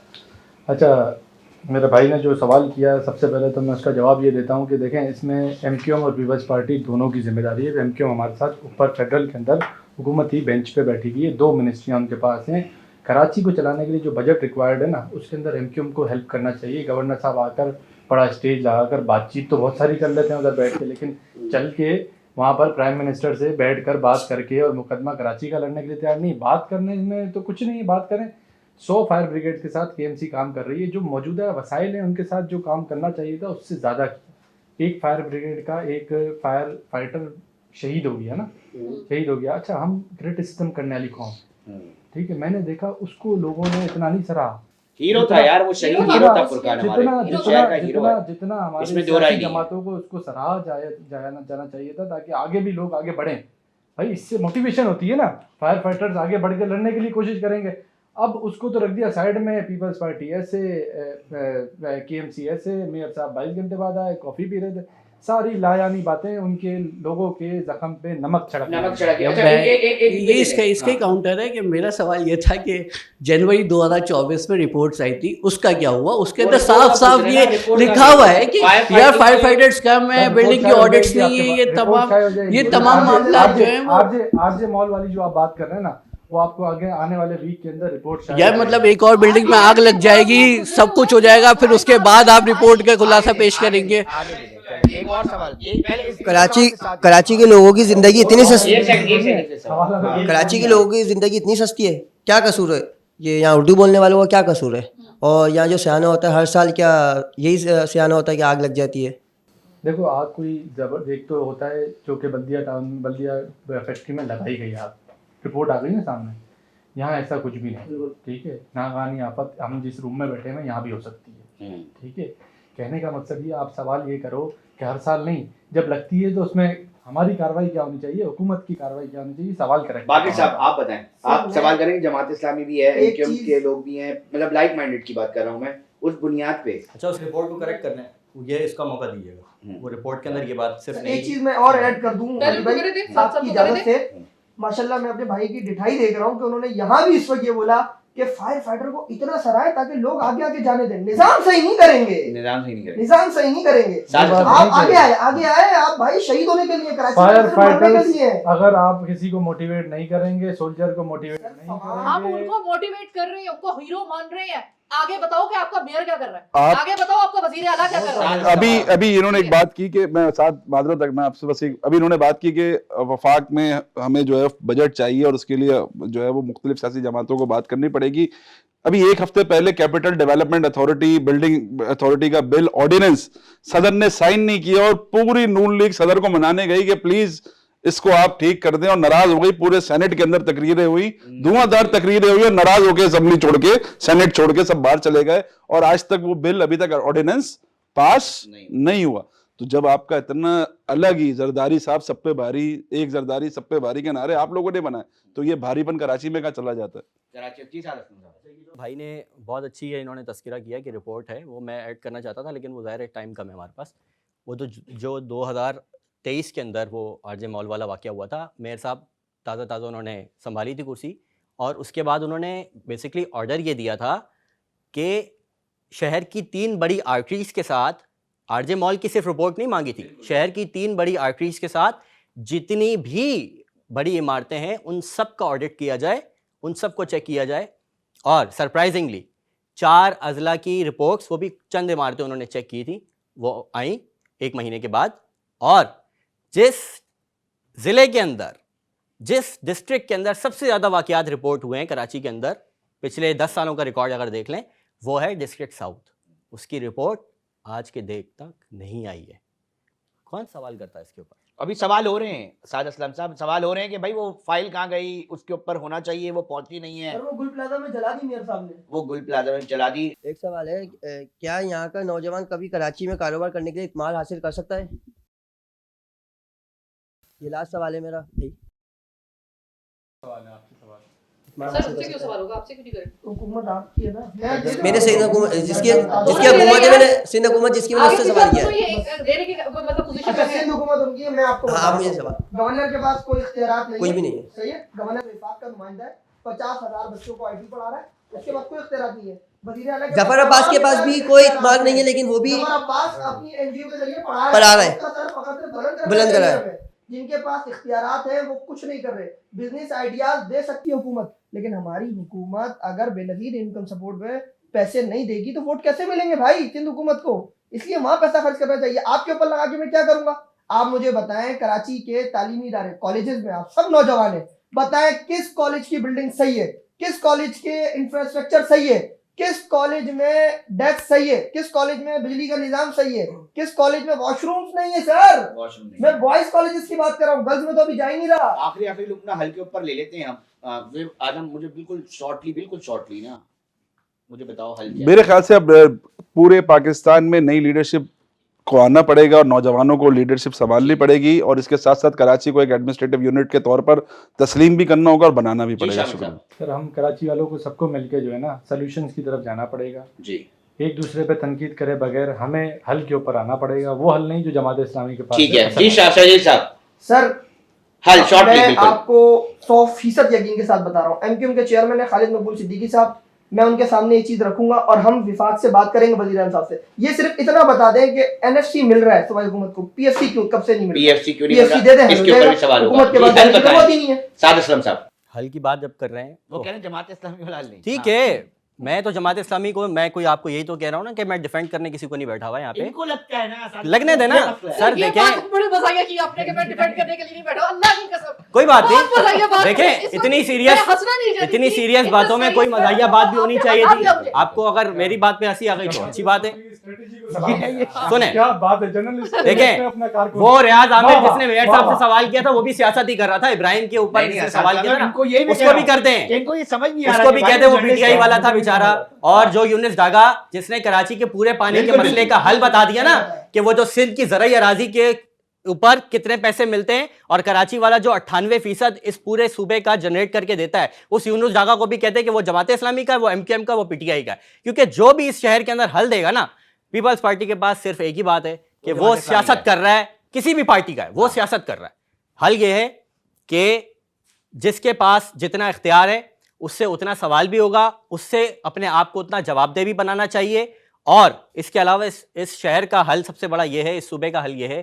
Speaker 3: अच्छा, मेरे भाई ने जो सवाल किया, सबसे पहले तो मैं उसका जवाब ये देता हूँ कि देखें इसमें MQM और पीपल्स पार्टी दोनों की जिम्मेदारी है। MQM हमारे साथ ऊपर फेडरल के अंदर हुकूमती बेंच पे बैठी हुई है, 2 मिनिस्ट्रियाँ उनके पास हैं। कराची को चलाने के लिए जो बजट रिक्वायर्ड है ना, उसके अंदर MQM को हेल्प करना चाहिए। गवर्नर साहब आकर बड़ा स्टेज लगाकर बातचीत तो बहुत सारी कर लेते हैं उधर बैठ के, लेकिन चल के वहाँ पर प्राइम मिनिस्टर से बैठ कर बात करके और मुकदमा कराची का लड़ने के लिए तैयार नहीं। बात करने में तो कुछ नहीं, बात करें। 100 फायर ब्रिगेड के साथ KMC काम कर रही है, जो मौजूदा वसाइल हैं उनके साथ जो काम करना चाहिए था उससे ज़्यादा किया। एक फायर ब्रिगेड का एक फायर फाइटर शहीद हो गया ना, शहीद हो गया। अच्छा, हम क्रिटिसिज्म करने वाली कौन? ठीक है, मैंने देखा उसको लोगों ने इतना नहीं सराहा।
Speaker 1: हीरो था यार, वो शहीद हीरो था फुरकान हमारे शहर का हीरो है।
Speaker 3: जितना हमारे
Speaker 1: इसमें दो राय नहीं है।
Speaker 3: जमातों को उसको सराहा जाना चाहिए था, ताकि आगे भी लोग आगे बढ़ें। भाई इससे मोटिवेशन होती है ना, फायर फाइटर्स आगे बढ़ के लड़ने के लिए कोशिश करेंगे। अब उसको तो रख दिया साइड में, पीपल्स पार्टी ऐसे, KMC ऐसे, मेयर साहब 22 घंटे बाद आए, कॉफ़ी पी रहे थे, सारी लायानी बातें उनके लोगों के जख्म पे नमक छिड़क
Speaker 5: अच्छा,
Speaker 6: ये इसका काउंटर है कि मेरा सवाल ये था कि जनवरी 2024 में रिपोर्ट्स आई थी, उसका क्या हुआ? उसके अंदर साफ साफ ये लिखा हुआ है कि यार फायर फाइटर्स कम है, बिल्डिंग की ऑडिट्स नहीं है, ये तमाम मामला जो है वो
Speaker 3: आरजे मॉल वाली जो आप बात कर रहे हैं ना, वो आपको आगे आने वाले वीक के अंदर रिपोर्ट
Speaker 6: यार मतलब एक और बिल्डिंग में आग लग जाएगी, सब कुछ हो जाएगा, फिर उसके बाद आप रिपोर्ट का खुलासा पेश करेंगे।
Speaker 1: एक और सवाल,
Speaker 8: कराची के लोगों की जिंदगी इतनी सस्ती
Speaker 3: सवाल
Speaker 8: कराची के लोगों की जिंदगी इतनी सस्ती है, क्या कसूर है? ये यहाँ उर्दू बोलने वालों का क्या कसूर है? और यहाँ जो सियाना होता है हर साल, क्या यही सियाना होता है कि आग लग जाती है?
Speaker 3: देखो, आग कोई जबर एक तो होता है जो कि बल्दिया फैक्ट्री में लगाई गई आग, रिपोर्ट आ गई ना सामने। यहाँ ऐसा कुछ भी नहीं, ठीक है, नागानी आफत हम जिस रूम में बैठे हैं यहाँ भी हो सकती है, ठीक है। कहने का मकसद ये, आप सवाल ये करो कि हर साल नहीं, जब लगती है तो उसमें हमारी कार्रवाई क्या होनी चाहिए, हुकूमत की कार्रवाई क्या होनी चाहिए, सवाल करें।
Speaker 1: बाकी साहब आप बताएं, आप सवाल करेंगे, जमात इस्लामी भी है,
Speaker 4: एक
Speaker 1: एमक्यूएम
Speaker 4: चीज-
Speaker 1: के लोग भी हैं, मतलब लाइक माइंडेड की बात कर रहा हूँ मैं, उस बुनियाद पे
Speaker 5: अच्छा, उस रिपोर्ट को करेक्ट करना है, ये इसका मौका दीजिएगा। वो रिपोर्ट के अंदर ये बात सिर्फ
Speaker 4: एक
Speaker 5: नहीं,
Speaker 4: चीज मैं और ऐड कर दूं
Speaker 7: पहले
Speaker 4: अली
Speaker 7: तो करे थे,
Speaker 4: भाई,
Speaker 7: साथ
Speaker 4: आपकी
Speaker 7: साथ तो करे
Speaker 4: इजाजत से। माशाल्लाह मैं अपने भाई की डिठाई देख रहा हूँ कि उन्होंने यहाँ भी इस वक्त ये बोला कि फायर फाइटर को इतना सराहे ताकि लोग आगे आगे जाने दें। निजाम सही नहीं करेंगे,
Speaker 1: निजाम सही नहीं करेंगे।
Speaker 4: निजाम सही नहीं करेंगे।
Speaker 1: साथ-
Speaker 4: आप आगे आए आप भाई शहीद होने के लिए, कराची
Speaker 3: फायर
Speaker 4: में सिर्फ मरने के
Speaker 3: फाइटर्स,
Speaker 4: लिए।
Speaker 3: अगर आप किसी को मोटिवेट नहीं करेंगे, सोल्जर को मोटिवेट नहीं
Speaker 7: आप
Speaker 3: करेंगे,
Speaker 7: उनको मोटिवेट कर रहे हैं, उनको हीरो मान रहे हैं। आगे बताओ कि आपका मेयर क्या कर रहा है, आगे बताओ आपका वजीर आला क्या कर रहा है।
Speaker 2: अभी इन्होंने एक बात की कि मैं साथ माजरत तक मैं आपसे बस अभी इन्होंने बात की कि वफाक में हमें जो है बजट चाहिए और उसके लिए जो है वो मुख्तलिफ सियासी जमातों को बात करनी पड़ेगी। अभी एक हफ्ते पहले capital development authority, building authority का बिल ऑर्डिनेंस सदर ने साइन नहीं किया और पूरी नून लीग सदर को मनाने गई कि प्लीज इसको आप ठीक कर दें, और नाराज हो गई। पूरे सेनेट के अंदर तकरीरें हुई, धुआंधार तकरीरें हुई, और नाराज होकर असेंबली छोड़ के, सेनेट छोड़ के सब बाहर चले गए, और आज तक वो बिल अभी तक ऑर्डिनेंस पास नहीं हुआ। तो जब आपका इतना अलग ही जरदारी साहब सब पे भारी, एक जरदारी सब पे भारी के नारे आप लोगों ने बनाए, तो ये भारीपन कराची में कहाँ चला जाता है?
Speaker 1: कराची की हालत में
Speaker 5: भाई ने बहुत अच्छी है, इन्होंने तस्करा किया कि रिपोर्ट है, वो मैं ऐड करना चाहता था, लेकिन वो ज़ाहिर है टाइम कम है हमारे पास। वो तो जो 2023 के अंदर वो आरजे मॉल वाला वाक़या हुआ था, मेयर साहब ताज़ा उन्होंने संभाली थी कुर्सी, और उसके बाद उन्होंने बेसिकली ऑर्डर ये दिया था कि शहर की 3 बड़ी आर्टरीज़ के साथ, आरजे मॉल की सिर्फ रिपोर्ट नहीं मांगी थी, शहर की 3 बड़ी आर्टरीज़ के साथ जितनी भी बड़ी इमारतें हैं उन सब का ऑडिट किया जाए, उन सब को चेक किया जाए। और सरप्राइजिंगली 4 अजला की रिपोर्ट्स, वो भी चंद इमारतें उन्होंने चेक की थी, वो आई 1 महीने के बाद। और जिस ज़िले के अंदर, जिस डिस्ट्रिक्ट के अंदर सबसे ज़्यादा वाक़यात रिपोर्ट हुए हैं कराची के अंदर, पिछले 10 सालों का रिकॉर्ड अगर देख लें, वो है डिस्ट्रिक्ट साउथ। उसकी रिपोर्ट आज के डेट तक नहीं आई है। कौन सवाल करता है इसके ऊपर?
Speaker 1: अभी सवाल हो रहे हैं, साद असलम साहब सवाल हो रहे हैं कि भाई वो फाइल कहाँ गई, उसके ऊपर होना चाहिए, वो पहुंची नहीं है।
Speaker 4: और वो गुल प्लाजा में जला दी मेयर साहब ने।
Speaker 1: वो गुल प्लाजा में चला दी।
Speaker 8: एक सवाल है, क्या यहाँ का नौजवान कभी कराची में कारोबार करने के लिए इत्मीनान हासिल कर सकता है? ये लास्ट सवाल है मेरा भाई।
Speaker 7: सर मुझसे क्यों सवाल होगा, आपसे क्यों नहीं करें?
Speaker 4: हुकूमत आपकी है ना।
Speaker 8: मैंने सिंध हुकूमत जिसकी हुकूमत है, मैंने सिंध हुकूमत जिसकी मैंने उससे सवाल किया
Speaker 7: तो
Speaker 8: है।
Speaker 7: ये एक देने की मतलब पोजीशन
Speaker 4: अच्छा,
Speaker 7: में है।
Speaker 4: सिंध हुकूमत उनकी है, मैं आपको
Speaker 8: हाँ,
Speaker 4: बताता
Speaker 8: आप मुझे
Speaker 4: हूं।
Speaker 8: सवाल।
Speaker 4: गवर्नर के पास कोई इख्तियारात नहीं
Speaker 8: कोई
Speaker 4: है।
Speaker 8: भी नहीं है।
Speaker 4: सही है, गवर्नर विफाक का नुमाइंदा है, 50,000 बच्चों को आईटी पढ़ा रहा है, उसके बाद कोई इख्तियारात नहीं है। वजीर आला के
Speaker 8: जफर अब्बास के पास भी कोई इत्मीनान नहीं है, लेकिन वो भी
Speaker 4: जफर अब्बास अपनी एनजीओ के जरिए पढ़ा
Speaker 8: रहा है।
Speaker 4: उसका सर फकत
Speaker 8: बुलंद कर रहा है।
Speaker 4: जिनके पास इख्तियारात है वो कुछ नहीं कर रहे। बिजनेस आइडियाज दे सकती है हुकूमत, लेकिन हमारी हुकूमत अगर बेनजीर इनकम सपोर्ट में पैसे नहीं देगी तो वोट कैसे मिलेंगे भाई सिंध हुकूमत को? इसलिए वहां पैसा खर्च करना चाहिए। आपके ऊपर लगा के मैं क्या करूंगा? आप मुझे बताएं, कराची के तालीमी इदारे, कॉलेजेस में आप सब नौजवान हैं, बताएं किस कॉलेज की बिल्डिंग सही है, किस कॉलेज के इंफ्रास्ट्रक्चर सही है, किस कॉलेज में डेस्क सही है, किस कॉलेज में बिजली का निजाम सही है, किस कॉलेज में वॉशरूम्स नहीं है। सर
Speaker 1: वॉशरूम नहीं।
Speaker 4: मैं बॉयज कॉलेजेस की बात कर रहा हूँ, गर्ल्स में तो अभी जा ही नहीं रहा।
Speaker 1: आखिरी लोग ना हल के ऊपर ले लेते हैं हम। फिर आदम मुझे बिल्कुल शॉर्टली ना मुझे बताओ हल क्या है?
Speaker 2: मेरे ख्याल से अब पूरे पाकिस्तान में नई लीडरशिप को आना पड़ेगा और नौजवानों को लीडरशिप संभालनी पड़ेगी, और इसके साथ साथ कराची को एक एडमिनिस्ट्रेटिव यूनिट के तौर पर तस्लीम भी करना होगा और बनाना भी पड़ेगा। शुक्रिया
Speaker 3: सर, हम कराची वालों को सबको मिलकर जो है ना सॉल्यूशंस की तरफ जाना पड़ेगा
Speaker 1: जी।
Speaker 3: एक दूसरे पे तनकीद करे बगैर हमें हल के ऊपर आना पड़ेगा, वो हल नहीं जो जमात इस्लामी के पास
Speaker 1: ठीक है
Speaker 3: असल
Speaker 1: जी।
Speaker 3: में।
Speaker 1: शाहजी साहब
Speaker 4: सर
Speaker 1: हल शॉर्टली
Speaker 4: मैं
Speaker 1: बिल्कुल।
Speaker 4: आपको 100% यकीन के साथ बता रहा हूँ, एमक्यूएम के चेयरमैन है खालिद मकबूल सिद्दीकी साहब, मैं उनके सामने ये चीज रखूंगा और हम विफाक से बात करेंगे वजीर आज़म साहब से। ये सिर्फ इतना बता दें कि एनएफसी मिल रहा है सूबाई हुकूमत को, पीएफसी क्यों कब से नहीं मिल रहा?
Speaker 1: पीएफसी क्यों नहीं मिल
Speaker 4: पीएफसी
Speaker 1: रहा?
Speaker 4: दे दें,
Speaker 1: इसके ऊपर भी सवाल होगा।
Speaker 4: हुकूमत के
Speaker 1: जी,
Speaker 4: बाद
Speaker 1: हल
Speaker 4: जाने की
Speaker 1: बताएं।
Speaker 4: जरूरत ही नहीं है।
Speaker 1: साद असलम साहब
Speaker 5: हल की बात जब कर रहे हैं
Speaker 1: वो
Speaker 5: तो
Speaker 1: कह रहे हैं जमात इस्लामी वाला हल नहीं।
Speaker 5: ठीक
Speaker 1: हाँ।
Speaker 5: है, मैं तो जमात इस्लामी को, मैं कोई आपको यही तो कह रहा हूँ ना कि मैं डिफेंड करने किसी को नहीं बैठा हुआ यहाँ पे।
Speaker 1: इनको लगता है ना साद
Speaker 5: लगने
Speaker 1: असलम,
Speaker 5: देना।
Speaker 1: ये मसला है।
Speaker 5: सर
Speaker 7: ये
Speaker 5: देखें,
Speaker 7: बात बड़ी मजाकिया की आपने कि मैं डिफेंड करने के लिए नहीं बैठा, अल्लाह की कसम।
Speaker 5: कोई बात
Speaker 7: बहुत मजाकिया बात
Speaker 5: नहीं।
Speaker 7: है।
Speaker 5: देखें,
Speaker 7: इस
Speaker 5: इतनी
Speaker 7: वक्त
Speaker 5: सीरियस
Speaker 7: मैं हंसना नहीं चाहती
Speaker 5: इतनी
Speaker 7: थी,
Speaker 5: सीरियस
Speaker 7: इतना
Speaker 5: बातों में कोई
Speaker 7: serious
Speaker 5: मजाकिया बात भी होनी
Speaker 7: आपने
Speaker 5: चाहिए
Speaker 7: हटा दिया
Speaker 5: थी।
Speaker 7: मुझे।
Speaker 5: आपको अगर मेरी बात पे हंसी आ गई तो अच्छी बात है। सुने,
Speaker 3: क्या बात है, जर्नलिस्ट
Speaker 5: देखें,
Speaker 3: अपना कारकुन
Speaker 5: वो रियाज आमिर
Speaker 3: वाह,
Speaker 5: जिसने मेयर
Speaker 3: वाह,
Speaker 5: साहब से
Speaker 3: वाह।
Speaker 5: सवाल किया था वो भी सियासत ही कर रहा था। इब्राहिम के ऊपर
Speaker 1: नहीं,
Speaker 5: जिसने
Speaker 1: नहीं,
Speaker 5: सवाल किया था
Speaker 1: इनको
Speaker 5: ना,
Speaker 1: ये भी
Speaker 5: उसको
Speaker 1: कह
Speaker 5: भी
Speaker 1: रहा
Speaker 5: करते
Speaker 1: हूं
Speaker 5: हैं।
Speaker 1: कि इनको ये समझ नहीं आ रहा
Speaker 5: उसको
Speaker 1: कि
Speaker 5: भी
Speaker 1: भाई
Speaker 5: कहते हैं वो
Speaker 1: जर्नलिस्ट
Speaker 5: पीटीआई
Speaker 1: है।
Speaker 5: वाला था बेचारा। और जो यूनिस डागा जिसने कराची के पूरे पानी के
Speaker 1: बिल्कुल,
Speaker 5: मसले का हल बता दिया ना कि वो जो सिंध की ज़राई अराजी के ऊपर कितने पैसे मिलते हैं और कराची वाला जो 98% इस पूरे सूबे का जनरेट करके देता है, उस यूनुस डागा को भी कहते हैं कि वो जमात इस्लामी का है, वो एमक्यूएम का, वो पीटीआई का है। क्योंकि जो भी इस शहर के अंदर हल देगा ना, पीपल्स पार्टी के पास सिर्फ एक ही बात है कि वो
Speaker 1: जमात इस्लामी
Speaker 5: सियासत
Speaker 1: का
Speaker 5: कर रहा है, किसी भी पार्टी का है, वो सियासत कर रहा है। हल ये है कि जिसके पास जितना इख्तियार है उससे उतना सवाल भी होगा, उससे अपने आप को उतना जवाबदेह भी बनाना चाहिए। और इसके अलावा इस शहर का हल सबसे बड़ा ये है, इस सूबे का हल ये है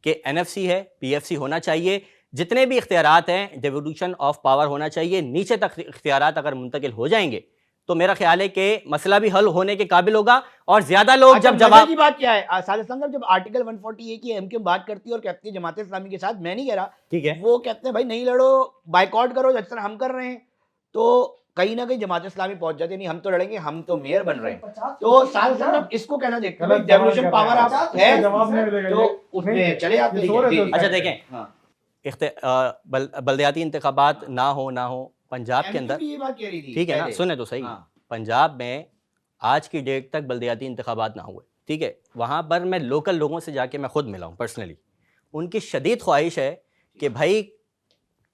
Speaker 5: कि एनएफसी है, पीएफसी होना चाहिए। जितने भी इख्तियारात हैं, डिवोल्यूशन ऑफ पावर होना चाहिए। नीचे तक इख्तियारात अगर मुंतकिल हो जाएंगे तो मेरा ख्याल है कि मसला भी हल होने के काबिल होगा। और ज्यादा लोग
Speaker 1: अच्छा,
Speaker 5: जब
Speaker 1: मजे
Speaker 5: जवाब
Speaker 1: की बात क्या है साद असलम साहब, जब आर्टिकल 140 की एमक्यूएम बात करती है और कहती है जमात इस्लामी के साथ, मैं नहीं कह रहा,
Speaker 5: ठीक है,
Speaker 1: वो कहते हैं भाई नहीं लड़ो, बाइकआउट करो जिस तरह हम कर रहे हैं, तो कहीं ना कहीं जमात इस्लामी पहुंच जाती है, नहीं हम तो लड़ेंगे, हम तो मेयर बन रहे हैं। तो साद असलम साहब इसको कहना देखते हैं, डेवोल्यूशन पावर आप है
Speaker 3: जवाब नहीं मिलेगा
Speaker 1: तो
Speaker 3: ये।
Speaker 1: उसमें चले आते
Speaker 3: ये सो रहे थे
Speaker 1: हैं।
Speaker 5: अच्छा देखें,
Speaker 1: हाँ।
Speaker 5: बल्दियाती इंतखाबात ना हो पंजाब के अंदर,
Speaker 1: MQP ये बात कह रही थी
Speaker 5: ठीक है ना,
Speaker 1: पहले।
Speaker 5: सुने तो सही।
Speaker 1: हाँ।
Speaker 5: पंजाब में आज की डेट तक बल्दियाती इंतखाबात ना हुए, ठीक है। वहाँ पर मैं लोकल लोगों से जाके मैं खुद मिला हूँ पर्सनली। उनकी शदीद ख्वाहिश है कि भाई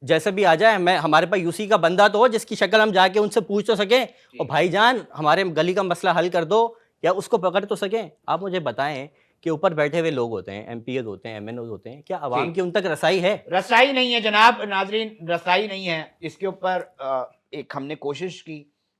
Speaker 5: जैसे भी आ जाए, मैं हमारे पास यूसी का बंदा तो हो जिसकी शक्ल हम जाके उनसे पूछ तो सकें, और भाईजान हमारे गली का मसला हल कर दो, या उसको पकड़ तो सकें। आप मुझे बताएं कि ऊपर बैठे हुए लोग होते हैं, एमपीएस होते हैं, एमएनओ होते हैं, क्या आवाम की उन तक रसाई है?
Speaker 1: रसाई नहीं है जनाब नाजरीन, रसाई नहीं है। इसके ऊपर एक हमने कोशिश की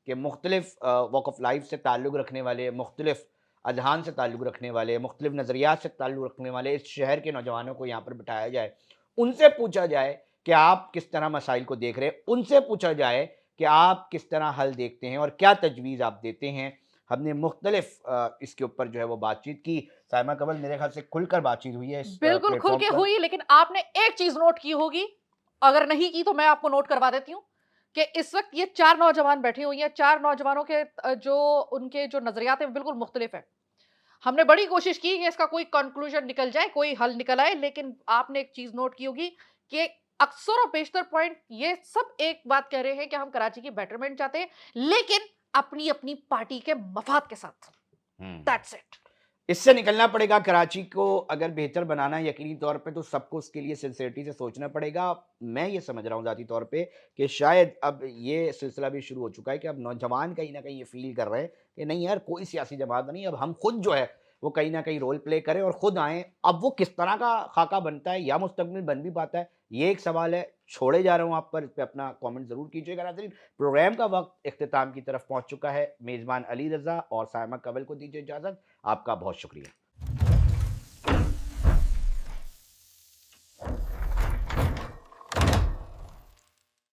Speaker 1: कि मुख्तलिफ वॉक ऑफ लाइफ से ताल्लुक़ रखने वाले, मुख्तलिफ अजहान से ताल्लुक़ रखने वाले, मुख्तलिफ नज़रियात से ताल्लुक़ रखने वाले इस शहर के नौजवानों को यहाँ पर बिठाया जाए, उनसे पूछा जाए कि आप किस तरह मसाइल को देख रहे हैं, उनसे पूछा जाए कि आप किस तरह हल देखते हैं और क्या तजवीज़ आप देते हैं। हमने मुख्तलिफ इसके ऊपर जो है वो बातचीत की। साइमा कबल मेरे ख्याल से खुलकर बातचीत हुई है इस
Speaker 7: बिल्कुल खुल
Speaker 1: प्लेटफॉर्म
Speaker 7: के
Speaker 1: पर।
Speaker 7: हुई, लेकिन आपने एक चीज नोट की होगी, अगर नहीं की तो मैं आपको नोट करवा देती हूँ कि इस वक्त ये 4 नौजवान बैठे हुए हैं। 4 नौजवानों के जो उनके जो नजरियात हैं बिल्कुल मुख्तलिफ है। हमने बड़ी कोशिश की कि इसका कोई कंक्लूजन निकल जाए, कोई हल निकल आए, लेकिन आपने एक चीज नोट की होगी कि अक्सर और बेशतर पॉइंट ये सब एक बात कह रहे हैं कि हम कराची की बेटरमेंट चाहते हैं, लेकिन अपनी अपनी पार्टी के मफाद के साथ। That's it.
Speaker 1: इससे निकलना पड़ेगा। कराची को अगर बेहतर बनाना है यकीनी तौर पे, तो सबको उसके लिए सिंसियरिटी से सोचना पड़ेगा। मैं ये समझ रहा हूँ ज़ाती तौर पे कि शायद अब ये सिलसिला भी शुरू हो चुका है कि अब नौजवान कहीं ना कहीं ये फील कर रहे हैं कि नहीं यार कोई सियासी जमात नहीं, अब हम खुद जो है वो कहीं ना कहीं रोल प्ले करें और खुद आएँ। अब वो किस तरह का खाका बनता है या मुस्तकबिल बन भी पाता है, ये एक सवाल है। छोड़े जा रहा हूँ आप पर, इस पर अपना कमेंट ज़रूर कीजिएगा। नाज़रीन, प्रोग्राम का वक्त इख्तिताम की तरफ पहुँच चुका है। मेज़बान अली रज़ा और साइमा कबल को दीजिए इजाज़त। आपका बहुत शुक्रिया।